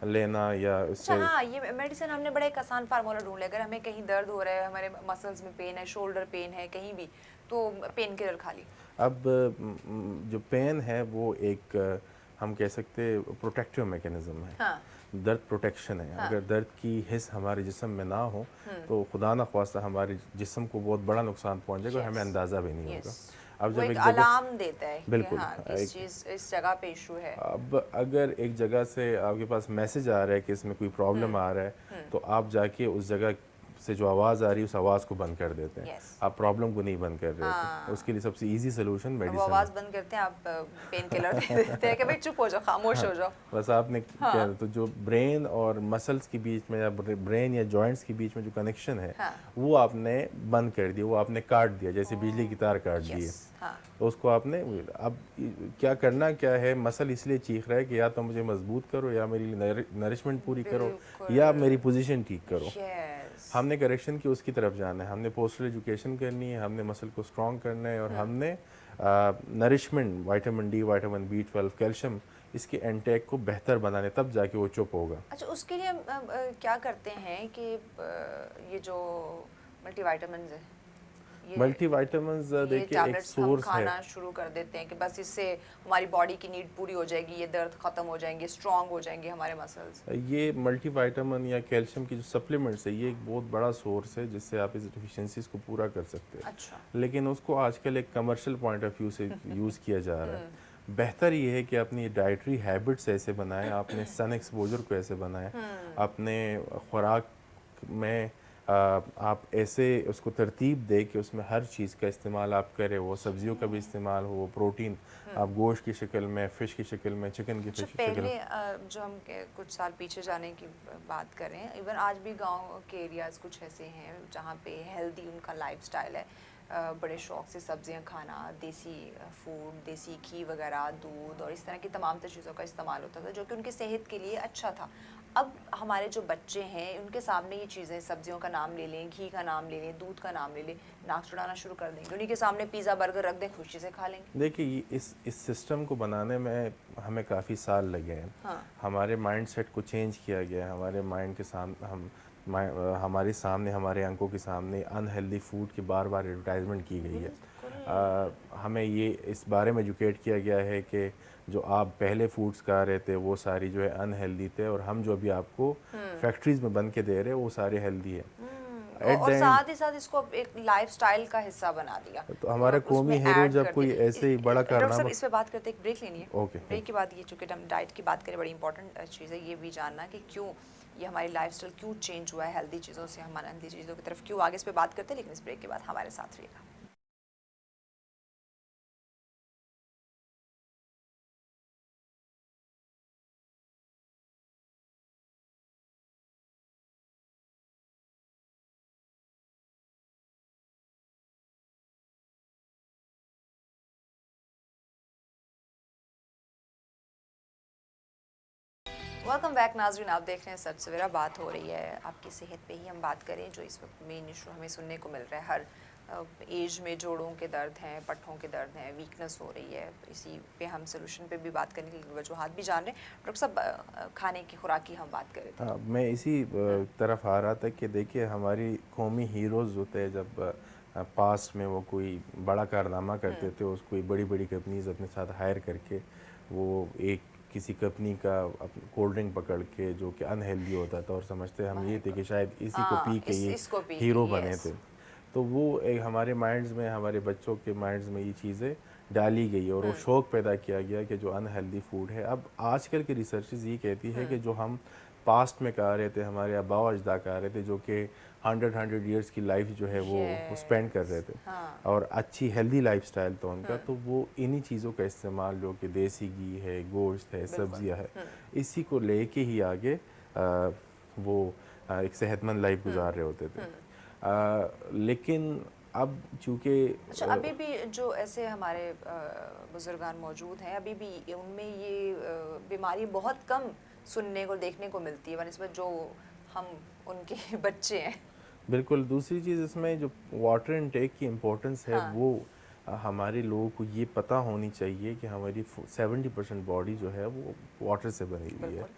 लेना या उससे अच्छा हाँ, ये मेडिसिन हमने बड़ा एक आसान फार्मूला ढूंढ लिया। अगर हमें कहीं दर्द हो रहा है, हमारे मसल्स में पेन है, शोल्डर पेन है, कहीं भी, तो पेन किलर खा ली। अब जो पेन है वो एक हम कह सकते प्रोटेक्टिव मैकेनिज्म है। हाँ। दर्द प्रोटेक्शन है। हाँ। अगर दर्द की हिस्स हमारे जिस्म में ना हो तो खुदा न ख्वास्ता हमारे जिस्म को बहुत बड़ा नुकसान पहुंचेगा और हमें Yes. अंदाज़ा भी नहीं होगा। Yes. अब वो जब एक एक जगह अलार्म देता है कि बिल्कुल, हाँ, कि इस चीज़ इस जगह पे इशू है। अब अगर एक जगह से आपके पास मैसेज आ रहा है कि इसमें कोई प्रॉब्लम आ रहा है तो आप जाके उस जगह से जो आवाज़ आ रही है उस आवाज़ को बंद कर देते हैं। Yes. आप प्रॉब्लम को नहीं बंद कर रहे हाँ। होते। उसके लिए सबसे इजी सोल्यूशन वो मेडिसिन आवाज़ बंद करते हैं, आप पेन किलर दे देते हैं कि भाई चुप हो जाओ, खामोश हो जाओ। बस आपने क्या तो जो ब्रेन और मसल्स के बीच में या ब्रेन या जॉइंट्स के बीच में जो कनेक्शन है हाँ। वो आपने बंद कर दिया, वो आपने काट दिया, जैसे बिजली की तार काट दी है। Yes. हाँ। तो उसको आपने अब क्या करना क्या है, मसल इसलिए चीख रहा है कि या तो मुझे मजबूत करो या मेरी नरिशमेंट पूरी करो बिल्कुल। या मेरी पोजीशन ठीक करो। Yes. हमने करेक्शन की उसकी तरफ जाना है, हमने पोस्टल एजुकेशन करनी है, हमने मसल को स्ट्रॉन्ग करना है और हमने nourishment vitamin D, vitamin B12, calcium इसके इंटेक को बेहतर बनाने, तब जाके वो चुप होगा। अच्छा, उसके लिए हम क्या करते हैं कि ये जो मल्टीविटामिन्स है, ये मल्टीविटामिन्स देखिए एक टैबलेट्स हम सोर्स है। खाना शुरू कर देते हैं कि बस इससे हमारी बॉडी की नीड पूरी हो जाएगी, ये दर्द खत्म हो जाएंगे, स्ट्रांग हो जाएंगे हमारे मसल्स। ये मल्टीविटामिन या कैल्शियम की जो सप्लीमेंट्स है ये एक बहुत बड़ा सोर्स है जिससे आप इस डिफिशियंसीज को पूरा कर सकते हैं। अच्छा। लेकिन उसको आजकल एक कमर्शियल पॉइंट ऑफ व्यू से यूज़ किया जा रहा है। बेहतर ये है कि अपनी डाइटरी हैबिट्स ऐसे बनाएं, अपने सन एक्सपोजर को ऐसे बनाएं, अपने खुराक में आप ऐसे उसको तरतीब दे कि उसमें हर चीज़ का इस्तेमाल आप करें, वो सब्जियों का भी इस्तेमाल हो, प्रोटीन आप गोश्त की शक्ल में, फ़िश की शक्ल में, चिकन की अच्छा, फ़िश की शक्ल पहले में। जो हम कुछ साल पीछे जाने की बात करें, इवन आज भी गांव के एरियाज़ कुछ ऐसे हैं जहाँ पे हेल्दी उनका लाइफस्टाइल है, बड़े शौक से सब्जियां खाना, देसी फूड, देसी घी वगैरह, दूध और इस तरह की तमाम चीज़ों का इस्तेमाल होता था जो कि उनकी सेहत के लिए अच्छा था। अब हमारे जो बच्चे हैं उनके सामने ये चीज़ें, सब्जियों का नाम ले लें, घी का नाम ले लें, दूध का नाम ले लें, नाक चढ़ाना शुरू कर देंगे। उन्हीं के सामने पिज़्ज़ा बर्गर रख दें, खुशी से खा लेंगे। देखिए इस सिस्टम को बनाने में हमें काफ़ी साल लगे हैं। हाँ। हमारे माइंडसेट को चेंज किया गया है। हमारे माइंड के सामने हमारे सामने, हमारे आंखों के सामने अनहेल्दी फूड की बार बार एडवर्टाइजमेंट की गई है। हमें ये इस बारे में एजुकेट किया गया है कि जो आप पहले फूड्स खा रहे थे वो सारी जो है अनहेल्दी थे और हम जो अभी आपको फैक्ट्रीज में बन के दे रहे हैं वो सारे हेल्दी है। और साथ ही साथ इसको एक लाइफस्टाइल का हिस्सा बना दिया। तो हमारा और कौमी उसमें हीरो ऐड जब कर कोई दिया। ऐसे ही बड़ा डॉक्टर साहब कारनामा। इस पे बात करते, एक ब्रेक लेनी है। ओके। ब्रेक के बाद ये चूँकि हम डाइट की बात करें, बड़ी इंपॉर्टेंट चीज़ है ये भी जानना कि क्यों ये हमारी लाइफस्टाइल क्यों चेंज हुआ है, हेल्दी चीज़ों से हम अनहेल्दी चीज़ों की तरफ क्यों आगे, इस पे बात करते हैं, लेकिन इस ब्रेक के बाद हमारे साथ रहिएगा। वेलकम बैक नाज़रीन, आप देख रहे हैं सच सवेरा। बात हो रही है आपकी सेहत पे ही हम बात करें, जो इस वक्त मेन इशू हमें सुनने को मिल रहा है। हर एज में जोड़ों के दर्द हैं, पट्ठों के दर्द हैं, वीकनेस हो रही है। इसी पे हम सोल्यूशन पे भी बात करने की वजूहात भी जान रहे हैं। डॉक्टर साहब, खाने की खुराक की हम बात कर रहे थे। हाँ, मैं इसी तरफ आ रहा था कि देखिए हमारी कौमी हीरोज़ होते हैं, जब पास्ट में वो कोई बड़ा कारनामा करते थे, उसको कोई बड़ी बड़ी कंपनीज अपने साथ हायर करके वो एक किसी कंपनी का कोल्ड ड्रिंक पकड़ के जो कि अनहेल्दी होता था और समझते हम ये थे कि शायद इसी को पी के ये इसको पी के, हीरो बने yes. थे। तो वो एक हमारे माइंड्स में, हमारे बच्चों के माइंड्स में ये चीज़ें डाली गई और वो शौक़ पैदा किया गया कि जो अनहेल्दी फूड है। अब आजकल की रिसर्चेस ये कहती है कि जो हम पास्ट में खा रहे थे, हमारे आबा अजदा खा रहे थे, जो कि 100 ईयर्स की लाइफ जो है वो स्पेंड कर रहे थे और अच्छी हेल्दी लाइफस्टाइल था उनका, तो वो इन्हीं चीज़ों का इस्तेमाल, जो कि देसी घी है, गोश्त है, सब्जियां है, इसी को लेके ही आगे वो एक सेहतमंद लाइफ गुजार रहे होते थे। लेकिन अब चूँकि अच्छा, अभी भी जो ऐसे हमारे बुजुर्गान मौजूद हैं, अभी भी उनमें ये बीमारी बहुत कम सुनने को देखने को मिलती है बनस्बत जो हम उनके बच्चे हैं। बिल्कुल, दूसरी चीज़ इसमें जो वाटर इनटेक की इम्पोर्टेंस है हाँ। वो हमारे लोगों को ये पता होनी चाहिए कि हमारी 70% बॉडी जो है वो वाटर से बनी हुई है। बिल्कुल।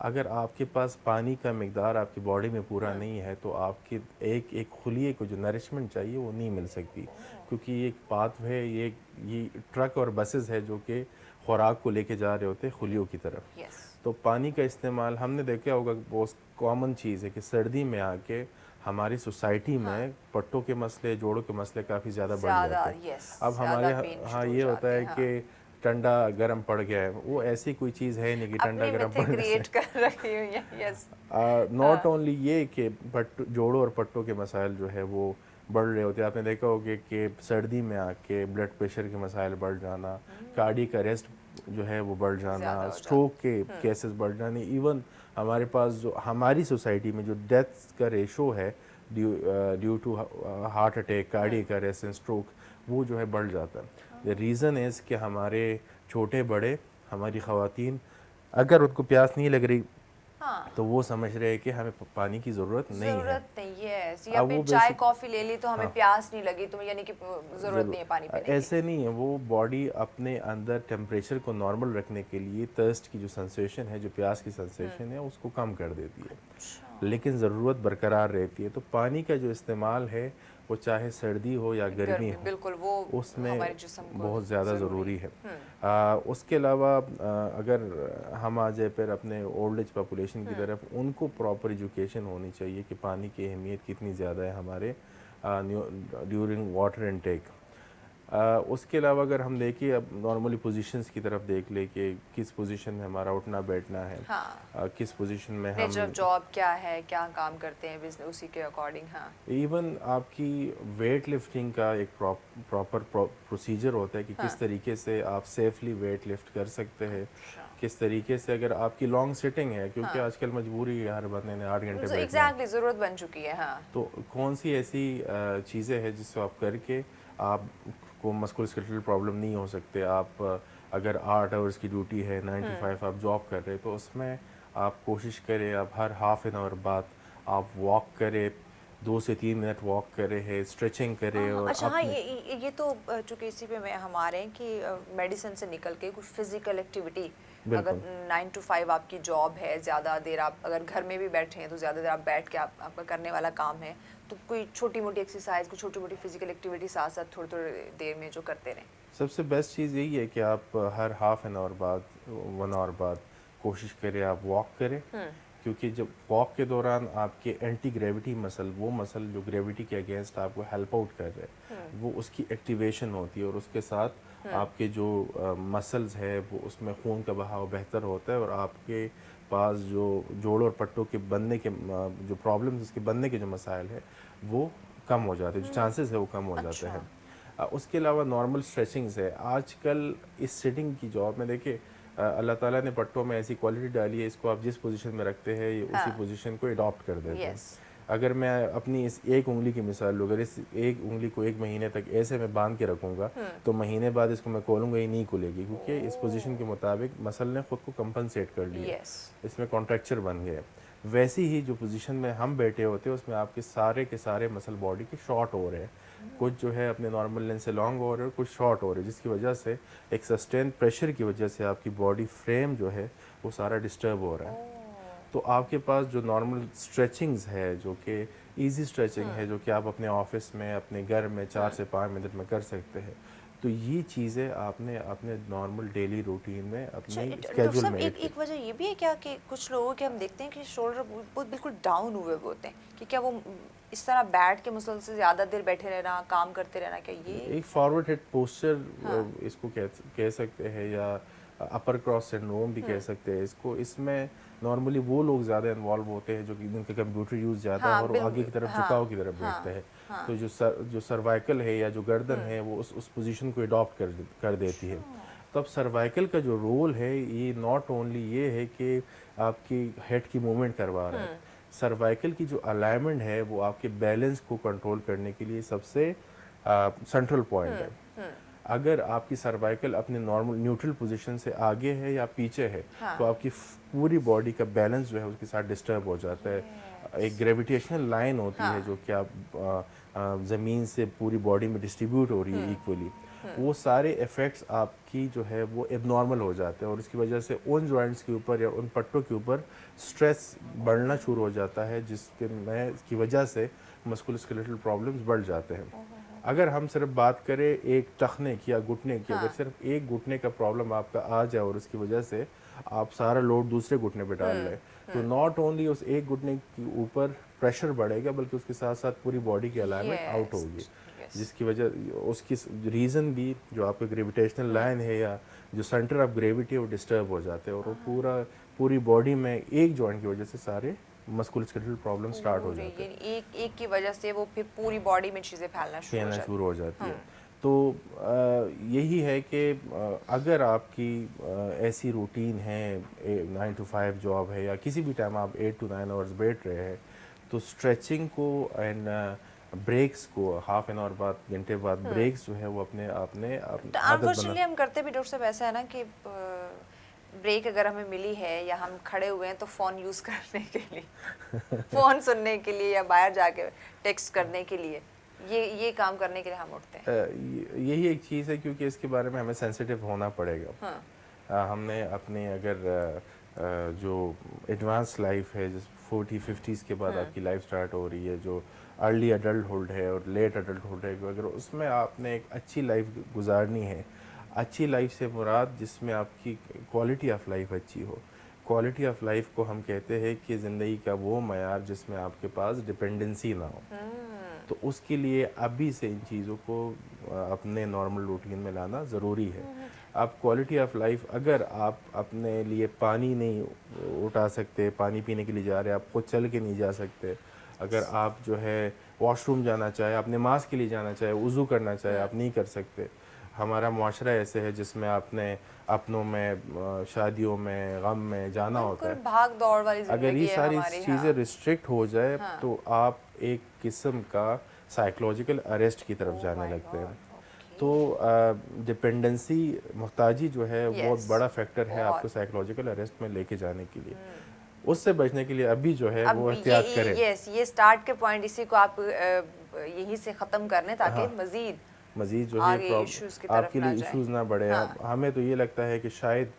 अगर आपके पास पानी का मिकदार आपकी बॉडी में पूरा नहीं है तो आपके एक खुलिए को जो नरिशमेंट चाहिए वो नहीं मिल सकती, क्योंकि ये एक पाथवे, ये ट्रक और बसेस है जो कि खुराक को लेके जा रहे होते हैं खुलियों की तरफ। यस। तो पानी का इस्तेमाल हमने देखा होगा, बहुत कॉमन चीज़ है कि सर्दी में आके हमारी सोसाइटी में पट्टों के मसले, जोड़ों के मसले काफ़ी ज़्यादा बढ़ जाते हैं। यस, अब हमारे पेन हाँ शुरू हो ये होता जाते है हैं। हाँ। कि ठंडा गर्म पड़ गया है, वो ऐसी कोई चीज़ है नहीं कि ठंडा अपनी गर्म मिथें पड़ने से क्रिएट कर रखी हुई है। यस। नॉट ओनली ये कि जोड़ों और पट्टों के मसाइल जो है वो बढ़ रहे होते हैं। आपने देखा होगा कि सर्दी में आके ब्लड प्रेशर के मसाइल बढ़ जाना, कार्डियक अरेस्ट जो है वो बढ़ ज़्यादा जाना, हो स्ट्रोक के केसेस बढ़ जाने, इवन हमारे पास जो हमारी सोसाइटी में जो डेथ्स का रेशो है due to heart attack, cardiac arrest and stroke, वो जो है बढ़ जाता है। द रीज़न इज़ कि हमारे छोटे बड़े, हमारी ख़वातीन, अगर उनको प्यास नहीं लग रही हाँ। तो वो समझ रहे हैं कि हमें पानी की ज़रूरत नहीं है। ज़रूरत नहीं है, या अब फिर वो चाय बेसिक कॉफ़ी ले ली तो हमें प्यास नहीं लगी, तो यानी कि ज़रूरत नहीं है पानी पीने की। ऐसे नहीं है, वो बॉडी अपने अंदर टेम्परेचर को नॉर्मल रखने के लिए थर्स्ट की जो सेंसेशन है, जो प्यास की सेंसेशन है, उसको कम कर देती है, लेकिन ज़रूरत बरकरार रहती है। तो पानी का जो इस्तेमाल है वो चाहे सर्दी हो या गर्मी हो, बिल्कुल, वो उसमें हमारे जिस्म को बहुत ज़्यादा ज़रूरी ज़रूरी है। उसके अलावा अगर हम आ जाए फिर अपने ओल्ड एज पॉपुलेशन की तरफ, उनको प्रॉपर एजुकेशन होनी चाहिए कि पानी की अहमियत कितनी ज़्यादा है हमारे ड्यूरिंग वाटर इनटेक। उसके अलावा अगर हम देखें, अब नॉर्मली पोजीशंस की तरफ देख ले कि किस पोजीशन में हमारा उठना बैठना है, हाँ। किस पोजीशन में नेचर ऑफ हम, जॉब क्या है, क्या काम करते हैं बिजनेस, उसी के अकॉर्डिंग। हाँ। इवन आपकी वेट लिफ्टिंग का एक प्रॉपर प्रोसीजर होता है कि किस तरीके से आप सेफली वेट लिफ्ट कर सकते हैं, किस तरीके से, अगर आपकी लॉन्ग सिटिंग है, क्योंकि आजकल मजबूरी है हर बंदे ने 8 घंटे बैठना है, एग्जैक्टली, ज़रूरत बन चुकी है। हाँ। तो कौन सी ऐसी चीज़ें हैं जिसको आप करके आप को मस्कुलोस्केलेटल प्रॉब्लम नहीं हो सकते। आप अगर 8 आवर्स की ड्यूटी है, 9 to 5 आप जॉब कर रहे हैं, तो उसमें आप कोशिश करें आप हर हाफ एन आवर बाद आप वॉक करें, 2 से 3 मिनट वॉक करें है, स्ट्रेचिंग करें। और अच्छा, हाँ, अपने ये तो चूंकि इसी पे मैं हमारे हैं कि मेडिसिन से निकल के कुछ फिजिकल एक्टिविटी, अगर 9 to 5 आपकी जॉब है, ज़्यादा देर आप अगर घर में भी बैठे हैं तो ज़्यादा देर आप बैठ के आपका करने वाला काम है, तो कोई छोटी मोटी एक्सरसाइज, कोई छोटी मोटी फिजिकल एक्टिविटी साथ साथ थोड़ी थोड़ी देर में जो करते रहें। सबसे बेस्ट चीज़ यही है कि आप हर हाफ एन आवर बाद, 1 आवर बाद कोशिश करें आप वॉक करें, क्योंकि जब वॉक के दौरान आपके एंटी ग्रेविटी मसल, वो मसल जो ग्रेविटी के अगेंस्ट आपको हेल्प आउट कर रहे हैं, वो उसकी एक्टिवेशन होती है, और उसके साथ आपके जो मसल्स है वो उसमें खून का बहाव बेहतर होता है, और आपके पास जो जोड़ों और पट्टों के बनने के जो प्रॉब्लम्स, उसके बनने के जो मसाइल है वो कम हो जाते हैं, जो चांसेस है वो कम हो जाते हैं। उसके अलावा नॉर्मल स्ट्रेचिंग्स है। आजकल इस सिटिंग की जॉब में देखिए, अल्लाह ताला ने पट्टों में ऐसी क्वालिटी डाली है, इसको आप जिस पोजीशन में रखते हैं ये उसी पोजीशन को अडॉप्ट कर देते हैं। अगर मैं अपनी इस एक उंगली की मिसाल लूँ, अगर इस एक उंगली को 1 महीने तक ऐसे मैं बांध के रखूँगा तो महीने बाद इसको मैं खोलूँगा, ये नहीं खुलेगी, क्योंकि इस पोजीशन के मुताबिक मसल ने खुद को कंपनसेट कर लिया, इसमें कॉन्ट्रैक्चर बन गया। वैसी ही जो पोजीशन में हम बैठे होते हैं उसमें आपके सारे के सारे मसल बॉडी के शॉर्ट हो रहे हैं, कुछ जो है अपने नॉर्मल लेंथ से लॉन्ग हो रहे हैं, कुछ शॉर्ट हो रहे हैं, जिसकी वजह से एक सस्टेन प्रेशर की वजह से आपकी बॉडी फ्रेम जो है वो सारा डिस्टर्ब हो रहा है। तो आपके पास जो नॉर्मल स्ट्रेचिंग्स है, जो कि इजी स्ट्रेचिंग है, जो कि आप अपने ऑफिस में, अपने घर में 4 से 5 मिनट में कर सकते हैं, तो ये चीज़ें आपने अपने नॉर्मल डेली रूटीन में अपने स्केड्यूल में एक वजह ये भी है क्या कि कुछ लोगों के हम देखते हैं कि शोल्डर बिल्कुल डाउन हुए होते हैं, कि क्या वो इस तरह बैठ के मुसलसल ज़्यादा देर बैठे रहना, काम करते रहना, क्या ये एक फॉरवर्ड हेड पोस्चर इसको कह सकते हैं, या अपर क्रॉस सिंड्रोम भी कह सकते हैं इसको। इसमें नॉर्मली वो लोग ज़्यादा इन्वॉल्व होते हैं जो कि जिनका कंप्यूटर यूज़ ज़्यादा है और आगे की तरफ झुकाव की तरफ बैठते हैं, तो जो सर्वाइकल है या जो गर्दन है वो उस पोजीशन को अडॉप्ट कर देती है। तो अब सर्वाइकल का जो रोल है, ये नॉट ओनली ये है कि आपकी हेड की मूवमेंट करवा रहा है, सर्वाइकल की जो अलाइनमेंट है वो आपके बैलेंस को कंट्रोल करने के लिए सबसे सेंट्रल पॉइंट है। अगर आपकी सर्वाइकल अपने नॉर्मल न्यूट्रल पोजीशन से आगे है या पीछे है, हाँ। तो आपकी पूरी बॉडी का बैलेंस जो है उसके साथ डिस्टर्ब हो जाता है। एक ग्रेविटेशनल लाइन होती है जो कि आप ज़मीन से पूरी बॉडी में डिस्ट्रीब्यूट हो रही है इक्वली, वो सारे इफ़ेक्ट्स आपकी जो है वो एबनॉर्मल हो जाते हैं और इसकी वजह से उन जॉइंट्स के ऊपर या उन पट्टों के ऊपर स्ट्रेस बढ़ना शुरू हो जाता है, की वजह से मस्कुलोस्केलेटल प्रॉब्लम्स बढ़ जाते हैं। अगर हम सिर्फ बात करें एक टखने की या घुटने की, अगर सिर्फ एक घुटने का प्रॉब्लम आपका आ जाए और उसकी वजह से आप सारा लोड दूसरे घुटने पे डाल लें, तो नॉट ओनली उस एक घुटने के ऊपर प्रेशर बढ़ेगा बल्कि उसके साथ साथ पूरी बॉडी की अलाइनमेंट आउट होगी, जिसकी वजह उसकी रीज़न भी जो आपका ग्रेविटेशनल लाइन है या जो सेंटर ऑफ ग्रेविटी है वो डिस्टर्ब हो जाते हैं और वो पूरी बॉडी में एक जॉइंट की वजह से सारे मस्कुलोस्केलेटल प्रॉब्लम स्टार्ट हो जाते हैं। एक की वजह से वो फिर पूरी बॉडी में चीजें फैलना शुरू हो जाती है। तो यही है कि अगर आपकी ऐसी रूटीन है 9 to 5 जॉब है या किसी भी टाइम आप 8 to 9 आवर्स बैठ रहे हैं, तो स्ट्रेचिंग को एंड ब्रेक्स को हाफ एन आवर बाद, घंटे बाद ब्रेक्स जो है वो अपने आपने अनफॉर्चुनेटली हम करते भी डॉक्टर साहब ऐसा है ना कि ब्रेक अगर हमें मिली है या हम खड़े हुए हैं तो फ़ोन यूज़ करने के लिए फ़ोन सुनने के लिए या बाहर जाके टेक्स्ट करने के लिए ये काम करने के लिए हम उठते हैं। यही एक चीज़ है क्योंकि इसके बारे में हमें सेंसिटिव होना पड़ेगा। हमने अपने अगर जो एडवांस लाइफ है जिस 40-50s के बाद आपकी लाइफ स्टार्ट हो रही है, जो अर्ली अडल्टहुड है और लेट अडल्टहुड है, अगर उसमें आपने एक अच्छी लाइफ गुजारनी है, अच्छी लाइफ से मुराद जिसमें आपकी क्वालिटी ऑफ लाइफ अच्छी हो। क्वालिटी ऑफ लाइफ को हम कहते हैं कि ज़िंदगी का वो मयार जिसमें आपके पास डिपेंडेंसी ना हो। तो उसके लिए अभी से इन चीज़ों को अपने नॉर्मल रूटीन में लाना ज़रूरी है। आप क्वालिटी ऑफ लाइफ, अगर आप अपने लिए पानी नहीं उठा सकते, पानी पीने के लिए जा रहे हैं, आप खुद चल के नहीं जा सकते, अगर आप जो है वॉशरूम जाना चाहे, आप नमाज के लिए जाना चाहे, वज़ू करना चाहे, आप नहीं कर सकते। हमारा मुआशरा ऐसे है जिसमें आपने अपनों में, शादियों में, गम में जाना होता है, भाग दौड़ वाली अगर ये सारी चीज़ें रिस्ट्रिक्ट हो जाए तो आप एक किस्म का साइकोलॉजिकल अरेस्ट की तरफ जाने लगते हैं। तो डिपेंडेंसी, मुहताजी जो है बहुत बड़ा फैक्टर है आपको साइकोलॉजिकल अरेस्ट में लेके जाने के लिए। उससे बचने के लिए अभी जो है वो एहतियात करें। ये स्टार्ट के पॉइंट इसी को आप यही से ख़त्म करने ताकि मज़ीद जो है आपके लिए इश्यूज़ ना बढ़े। हमें तो ये लगता है कि शायद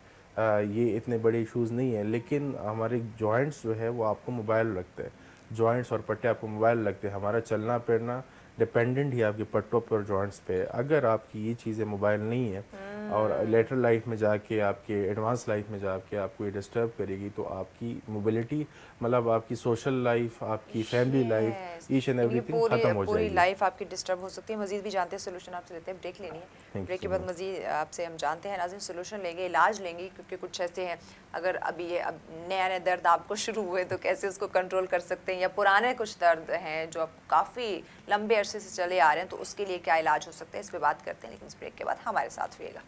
ये इतने बड़े इश्यूज़ नहीं है, लेकिन हमारे जॉइंट्स जो है वो आपको मोबाइल लगते हैं, जॉइंट्स और पट्टे आपको मोबाइल लगते हैं। हमारा चलना फिरना डिपेंडेंट ही आपके पट्टों पर, जॉइंट्स पे। अगर आपकी ये चीज़ें मोबाइल नहीं है और लेटर लाइफ में जाके, आपके एडवांस लाइफ में जाके आपको ये डिस्टर्ब करेगी, तो आपकी मोबिलिटी, मतलब आपकी सोशल लाइफ, आपकी family life, each and everything खत्म हो जाएगी। पूरी लाइफ आपकी डिस्टर्ब हो सकती है। मजीद भी जानते हैं सोल्यूशन आपसे लेते हैं, ब्रेक लेनी है, ब्रेक के बाद मजीद आपसे हम जानते हैं नाज़रीन सोल्यूशन लेंगे, इलाज लेंगे, क्योंकि कुछ ऐसे हैं अगर अभी ये अब नया नया दर्द आपको शुरू हुए तो कैसे उसको कंट्रोल कर सकते हैं, या पुराने कुछ दर्द हैं जो अब काफ़ी लंबे अरसे से चले आ रहे हैं तो उसके लिए क्या इलाज हो सकता है, इस पर बात करते हैं। लेकिन इस ब्रेक के बाद हमारे साथ रहिएगा।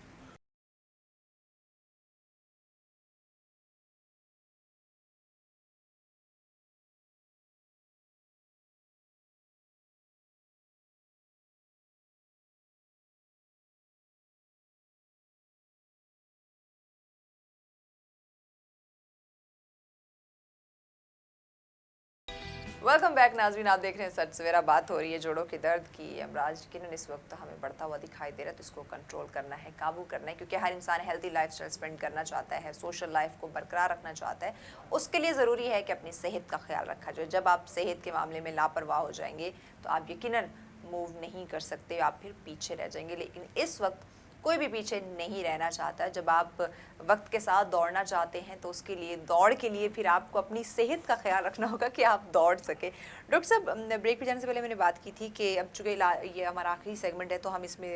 वेलकम बैक नाज़रीन, आप देख रहे हैं सच सवेरा। बात हो रही है जोड़ों के दर्द की। अमराज यकीनन इस वक्त हमें बढ़ता हुआ दिखाई दे रहा है, तो इसको कंट्रोल करना है, काबू करना है, क्योंकि हर इंसान हेल्दी लाइफस्टाइल स्पेंड करना चाहता है, सोशल लाइफ को बरकरार रखना चाहता है। उसके लिए ज़रूरी है कि अपनी सेहत का ख्याल रखा जाए। जब आप सेहत के मामले में लापरवाह हो जाएंगे तो आप यकीनन मूव नहीं कर सकते, आप फिर पीछे रह जाएंगे। लेकिन इस वक्त कोई भी पीछे नहीं रहना चाहता। जब आप वक्त के साथ दौड़ना चाहते हैं तो उसके लिए, दौड़ के लिए फिर आपको अपनी सेहत का ख्याल रखना होगा कि आप दौड़ सके। डॉक्टर साहब, ब्रेक पे जाने से पहले मैंने बात की थी कि अब चूँकि ये हमारा आखिरी सेगमेंट है तो हम इसमें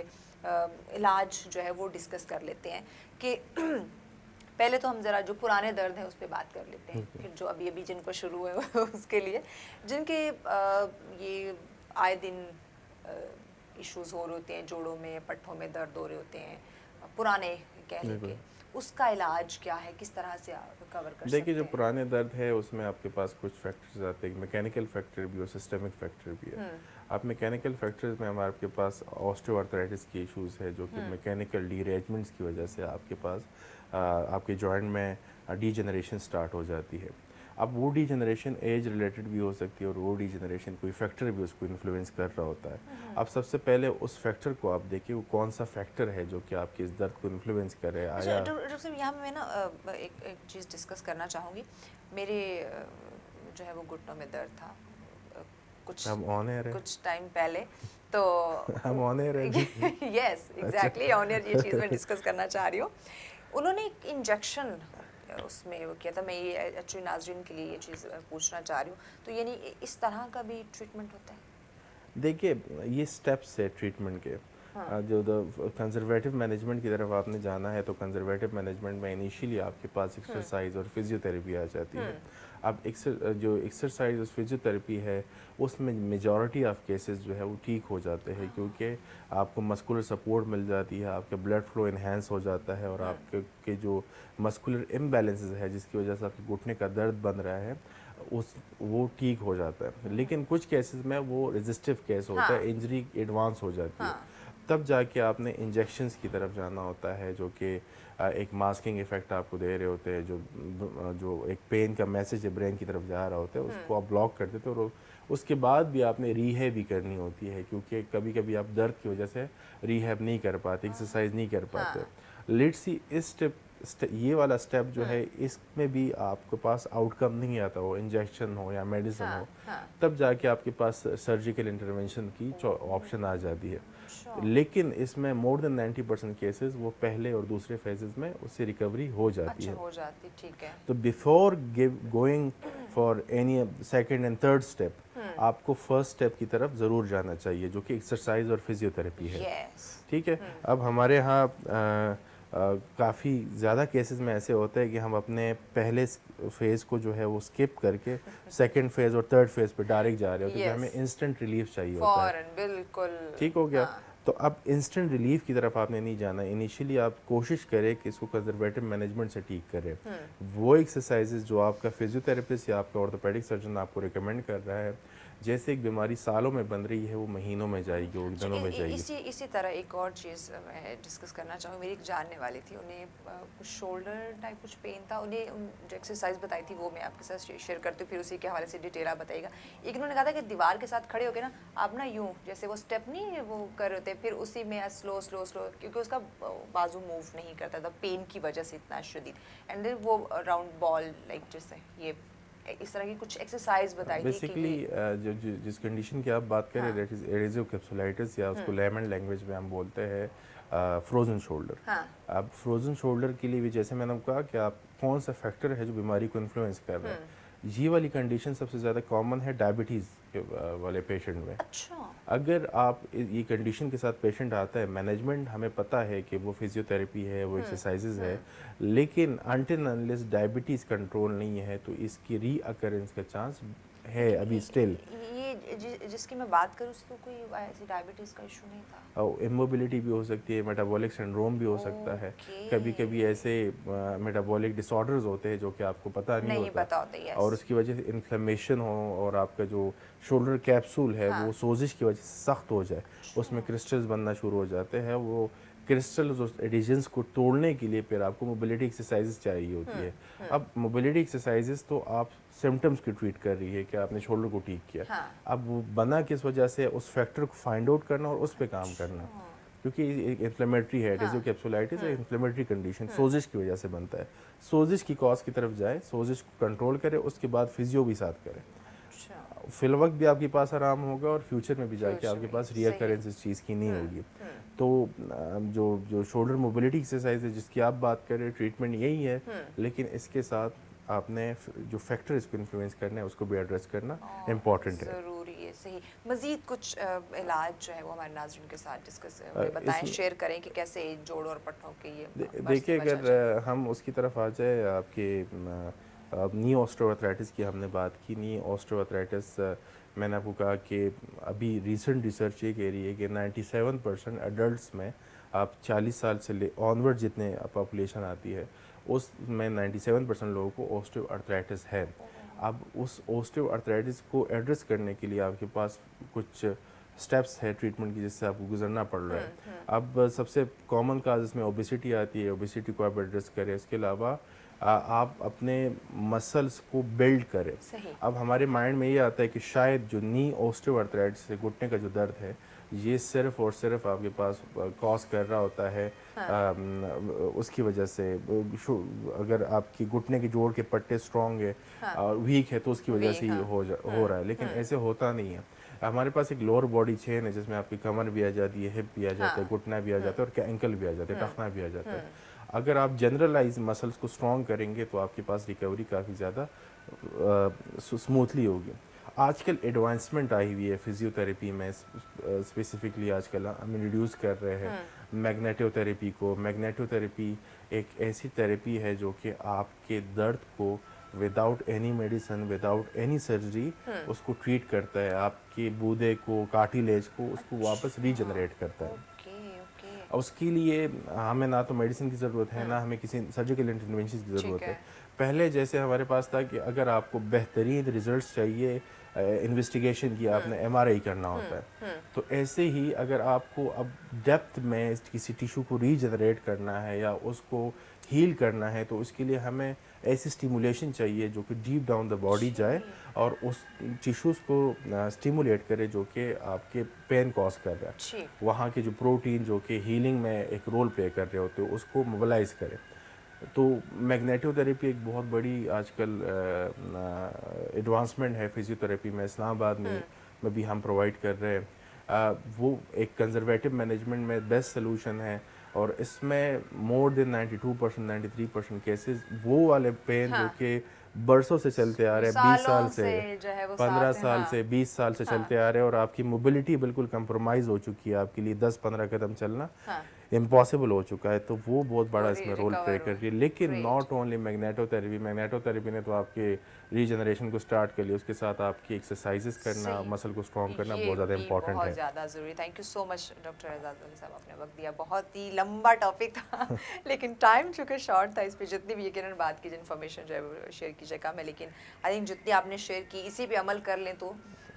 इलाज जो है वो डिस्कस कर लेते हैं कि पहले तो हम ज़रा जो पुराने दर्द हैं उस पर बात कर लेते हैं, फिर जो अभी अभी जिनको शुरू हुए उसके लिए, जिनके ये आए दिन इश्यूज़ हो रहे होते हैं, जोड़ों में, पट्ठों में दर्द हो रहे होते हैं, पुराने कह लेंगे, उसका इलाज क्या है, किस तरह से कवर कर देखिए, जो सकते हैं? पुराने दर्द है उसमें आपके पास कुछ फैक्टर्स आते हैं, मैकेनिकल फैक्टर भी और सिस्टमिक फैक्टर भी है। आप मैकेनिकल फैक्टर्स में हमारे आपके पास ऑस्टियोआर्थराइटिस की इश्यूज है, जो कि मैकेनिकल डीरेजमेंट्स की वजह से आपके पास आपके जॉइंट में डीजनरेशन स्टार्ट हो जाती है। अब वो डीजनरेशन एज रिलेटेड भी हो सकती है और वो डीजनरेशन कोई फैक्टर भी उसको इन्फ्लुएंस कर रहा होता है। अब सबसे पहले उस फैक्टर को आप देखिए, वो कौन सा फैक्टर है जो कि आपके इस दर्द को इन्फ्लुएंस कर रहा है। अच्छा, आया डॉक्टर साहब यहाँ मैं ना एक चीज़ डिस्कस करना चाहूँगी। मेरे जो है वो घुटनों में दर्द था कुछ हम ऑन एयर है, कुछ टाइम पहले, तो हम ऑन एयर है अभी। यस एग्जैक्टली ऑन एयर ये चीज़ मैं डिस्कस करना चाह रही हूँ। उन्होंने एक इंजेक्शन उसमें वो किया था। मैं ये एक्चुअली नाजरीन के लिए ये चीज़ पूछना चाह रही हूँ, तो यानी इस तरह का भी ट्रीटमेंट होता है? देखिए, ये स्टेप्स है ट्रीटमेंट के। जो कंजर्वेटिव मैनेजमेंट की तरफ आपने जाना है, तो कंजर्वेटिव मैनेजमेंट में इनिशियली आपके पास एक्सरसाइज और फिजियोथेरेपी आ जाती है। अब जो एक्सरसाइज और फिजियोथेरेपी है, उसमें मेजॉरिटी ऑफ केसेस जो है वो ठीक हो जाते हैं, क्योंकि आपको मस्कुलर सपोर्ट मिल जाती है, आपका ब्लड फ्लो इन्हेंस हो जाता है, और आपके के जो मस्कुलर इम्बैलेंसेस है जिसकी वजह से आपके घुटने का दर्द बन रहा है वो ठीक हो जाता है। लेकिन कुछ केसेस में वो रेजिस्टिव केस होता है, इंजरी एडवांस हो जाती है, तब जाके आपने इंजेक्शंस की तरफ जाना होता है, जो कि एक मास्किंग इफेक्ट आपको दे रहे होते हैं, जो एक पेन का मैसेज ब्रेन की तरफ जा रहा होता है, उसको आप ब्लॉक कर देते हो। और उसके बाद भी आपने रीहैब भी करनी होती है, क्योंकि कभी कभी आप दर्द की वजह से रीहैब नहीं कर पाते, एक्सरसाइज नहीं कर पाते। लेट्स सी इस ये वाला स्टेप जो है, इसमें भी आपके पास आउटकम नहीं आता, हो इंजेक्शन हो या मेडिसिन हो, तब जाके आपके पास सर्जिकल इंटरवेंशन की ऑप्शन आ जाती है। लेकिन इसमें मोर देन 90% केसेस वो पहले और दूसरे फेजेस में उससे रिकवरी हो जाती है। हो जाती, ठीक है। तो before going for any second and third step, आपको फर्स्ट स्टेप की तरफ ज़रूर जाना चाहिए, जो कि एक्सरसाइज और फिजियोथेरेपी है। ठीक है। अब हमारे यहाँ काफ़ी ज़्यादा केसेस में ऐसे होता है कि हम अपने पहले फेज़ को जो है वो स्किप करके सेकंड फेज़ और थर्ड फेज़ पे डायरेक्ट जा रहे होते हैं, क्योंकि हमें इंस्टेंट रिलीफ चाहिए होता है। बिल्कुल ठीक हो गया। तो अब इंस्टेंट रिलीफ की तरफ आपने नहीं जाना। इनिशियली आप कोशिश करें कि इसको कंजर्वेटिव मैनेजमेंट से ठीक करें। वो एक्सरसाइजेज जो आपका फिजियोथेरेपिस्ट या आपका ऑर्थोपेडिक सर्जन आपको रिकमेंड कर रहा है, जैसे एक बीमारी सालों में बन रही है, वो महीनों में जाएगी, वो दिनों में जाएगी। इसी तरह एक और चीज़ मैं डिस्कस करना चाहूँ। मेरी एक जानने वाली थी, उन्हें कुछ शोल्डर टाइप कुछ पेन था, उन्हें जो एक्सरसाइज बताई थी वो मैं आपके साथ शेयर करती हूँ, फिर उसी के हवाले से डिटेल आप बताइएगा। एक उन्होंने कहा था कि दीवार के साथ खड़े होकर ना आप ना यूँ जैसे वो स्टेप नहीं वो कर रहे होते, फिर उसी में स्लो स्लो स्लो, क्योंकि उसका बाजू मूव नहीं करता था पेन की वजह से इतना शदीद, एंड देन वो राउंड बॉल लाइक जैसे ये इस तरह की कुछ एक्सरसाइज बताई थी। बेसिकली जिस कंडीशन की आप बात कर रहे हैं, दैट इज एडेसिव कैप्सुलाइटिस, या उसको लेमन लैंग्वेज में हम बोलते हैं फ्रोजन शोल्डर। अब फ्रोजन शोल्डर के लिए भी जैसे मैंने कहा कि आप कौन सा फैक्टर है जो बीमारी को इन्फ्लुएंस कर रहा है, ये वाली कंडीशन सबसे ज़्यादा कॉमन है डायबिटीज़ वाले पेशेंट में। अच्छा। अगर आप ये कंडीशन के साथ पेशेंट आता है, मैनेजमेंट हमें पता है कि वो फिजियोथेरेपी है, वो एक्सरसाइजेज है, लेकिन अनटिल अनलेस डायबिटीज़ कंट्रोल नहीं है तो इसकी रीअकरेंस का चांस है अभी स्टिल। ये जिसकी मैं बात करूँ उसको कोई ऐसी डायबिटीज़ का इशू नहीं था। और इमोबिलिटी भी हो सकती है, मेटाबॉलिक सिंड्रोम भी हो सकता है। कभी कभी ऐसे मेटाबॉलिक डिसऑर्डर्स होते हैं जो कि आपको पता नहीं होता, और उसकी वजह से इन्फ्लेमेशन हो और आपका जो शोल्डर कैप्सूल है वो सोजिश की वजह से सख्त हो जाए, उसमें क्रिस्टल्स बनना शुरू हो जाते हैं। वो क्रिस्टल्स उस एडिशंस को तोड़ने के लिए फिर आपको मोबिलिटी एक्सरसाइजेस चाहिए होती है। अब मोबिलिटी एक्सरसाइजेस तो आप सिम्टम्स की ट्रीट कर रही है कि आपने शोल्डर को ठीक किया। अब वो बना किस वजह से, उस फैक्टर को फाइंड आउट करना और उस पर काम करना, क्योंकि एक इन्फ्लेमेटरी है, एडेसिव कैप्सुलाइटिस है, इन्फ्लेमेटरी कंडीशन सोजिश की वजह से बनता है। सोजिश की कॉज की तरफ जाए, सोजिश को कंट्रोल करे, उसके बाद फिजियो भी साथ करे। फिल वक्त भी आपके पास आराम होगा और फ्यूचर में भी जाके आपके पास रियकरेंस इस चीज़ की नहीं होगी। तो जो जो शोल्डर मोबिलिटी एक्सरसाइज है जिसकी आप बात कर रहे हैं, ट्रीटमेंट यही है, लेकिन इसके साथ आपने जो फैक्टर इसको इन्फ्लुएंस करना है उसको भी एड्रेस करना इम्पॉर्टेंट है। ज़रूरी है, सही। मज़ीद कुछ इलाज जो है वो हमारे नाज़रीन के साथ डिस्कस बताएं, शेयर करें कि कैसे जोड़ और पट्टों के ये देखिए, अगर हम उसकी तरफ आ जाए, आपके नी ऑस्टियोआर्थराइटिस की हमने बात की। नी ऑस्टियोआर्थराइटिस मैंने आपको कहा कि अभी रिसेंट रिसर्च ये कह रही है कि 97% अडल्ट्स में, आप 40 साल से ले ऑनवर्ड जितने पॉपुलेशन आती है उसमें 97% लोगों को ऑस्टियोआर्थराइटिस है। अब उस ऑस्टियोआर्थराइटिस को एड्रेस करने के लिए आपके पास कुछ स्टेप्स है ट्रीटमेंट की जिससे आपको गुजरना पड़ रहा है। अब सबसे कॉमन काज इसमें ओबेसिटी आती है, ओबेसिटी को आप एड्रेस करें। इसके अलावा आप अपने मसल्स को बिल्ड करें। सही। अब हमारे माइंड में ये आता है कि शायद जो नी ऑस्टियोआर्थराइटिस है, घुटने का जो दर्द है, ये सिर्फ और सिर्फ आपके पास कॉज कर रहा होता है उसकी वजह से अगर आपकी घुटने की जोड़ के पट्टे स्ट्रॉन्ग है वीक है तो उसकी वजह से ही हो रहा है, लेकिन ऐसे होता नहीं है। हमारे पास एक लोअर बॉडी चेन है जिसमें आपकी कमर भी आ जाती है, हिप भी आ जाता है, घुटना भी आ जाता है और एंकल भी आ जाता है, टखना भी आ जाता है। अगर आप जनरलाइज मसल्स को स्ट्रॉन्ग करेंगे तो आपके पास रिकवरी काफ़ी ज़्यादा स्मूथली होगी। आजकल एडवांसमेंट आई हुई है फिजियोथेरेपी में, स्पेसिफिकली आजकल हम इंट्रोड्यूस कर रहे हैं मैग्नेटोथेरेपी को। मैग्नेटोथेरेपी एक ऐसी थेरेपी है जो कि आपके दर्द को without any medicine, without any surgery उसको ट्रीट करता है, आपके बूदे को, कार्टिलेज को उसको वापस रीजनरेट करता है। उसके लिए हमें ना तो मेडिसिन की ज़रूरत है ना हमें किसी सर्जिकल इंटरवेंशन की ज़रूरत है। पहले जैसे हमारे पास था कि अगर आपको बेहतरीन रिजल्ट्स चाहिए इन्वेस्टिगेशन की, आपने एमआरआई करना होता है। तो ऐसे ही अगर आपको अब डेप्थ में किसी टिश्यू को रीजनरेट करना है या उसको हील करना है तो उसके लिए हमें ऐसी स्टिमुलेशन चाहिए जो कि डीप डाउन द बॉडी जाए और उस टिश्यूज़ को स्टिमुलेट करे जो कि आपके पेन कॉज कर रहा है। वहाँ के जो प्रोटीन जो कि हीलिंग में एक रोल प्ले कर रहे होते हैं उसको मोबिलाइज करे। तो मैग्नेटोथेरेपी एक बहुत बड़ी आजकल एडवांसमेंट है फिजियोथेरेपी में। इस्लामाबाद में भी हम प्रोवाइड कर रहे हैं। वो एक कंजर्वेटिव मैनेजमेंट में बेस्ट सोल्यूशन है और इसमें मोर देन 92% 93% केसेस वो वाले पेन जो कि बरसों से चलते आ रहे हैं, 20 साल से, 15 साल से, 20 साल से चलते आ रहे हैं और आपकी मोबिलिटी बिल्कुल कंप्रोमाइज़ हो चुकी है, आपके लिए 10-15 कदम चलना इम्पॉसिबल हो चुका है, तो वो बहुत बड़ा इसमें रोल प्ले कर रही है। लेकिन नॉट ओनली मैग्नेटोथेरेपी ने तो आपके रीजनरेशन को स्टार्ट कर लिया, उसके साथ आपकी एक्सरसाइजेस करना, मसल को स्ट्रॉन्ग करना बहुत ज़्यादा इंपॉर्टेंट है, बहुत ज़्यादा ज़रूरी। Thank you so much doctor Ejaz Ali साहब, आपने वक्त दिया। बहुत ही लंबा टॉपिक था लेकिन टाइम चूँकि शॉर्ट था, इस पर जितनी भी यकीनन बात की, इन्फॉर्मेशन जो है शेयर कीजिए कम है, लेकिन आई थिंक जितनी आपने शेयर की इसी पे अमल कर लें तो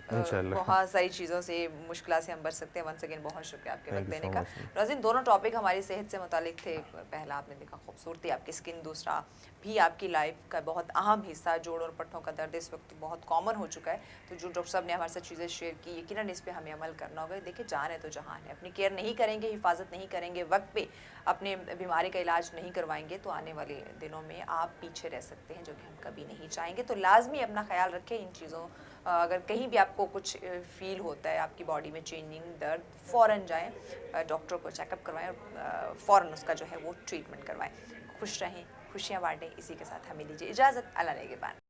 बहुत सारी चीज़ों से, मुश्किल से हम बच सकते हैं। वंस अगेन बहुत शुक्रिया आपके वक्त देने का। नाज़रीन, दोनों टॉपिक हमारी सेहत से मुतालिक थे। पहला आपने देखा खूबसूरती, आपकी स्किन, दूसरा भी आपकी लाइफ का बहुत अहम हिस्सा, जोड़ और पट्टों का दर्द इस वक्त बहुत कॉमन हो चुका है। तो जो डॉक्टर साहब ने हमारे साथ चीज़ें शेयर की, यकीनन इस पर हमें अमल करना होगा। देखिए, जान है तो जहान है। अपनी केयर नहीं करेंगे, हिफाजत नहीं करेंगे, वक्त पे अपने बीमारी का इलाज नहीं करवाएंगे तो आने वाले दिनों में आप पीछे रह सकते हैं, जो कि हम कभी नहीं चाहेंगे। तो लाजमी अपना ख्याल रखें इन चीज़ों। अगर कहीं भी आपको कुछ फील होता है, आपकी बॉडी में चेंजिंग, दर्द, फ़ौरन जाएं, डॉक्टर को चेकअप करवाएं और फ़ौरन उसका जो है वो ट्रीटमेंट करवाएं। खुश रहें, खुशियाँ बांटें। इसी के साथ हमें दीजिए इजाज़त। अल्लाह नेगहबान।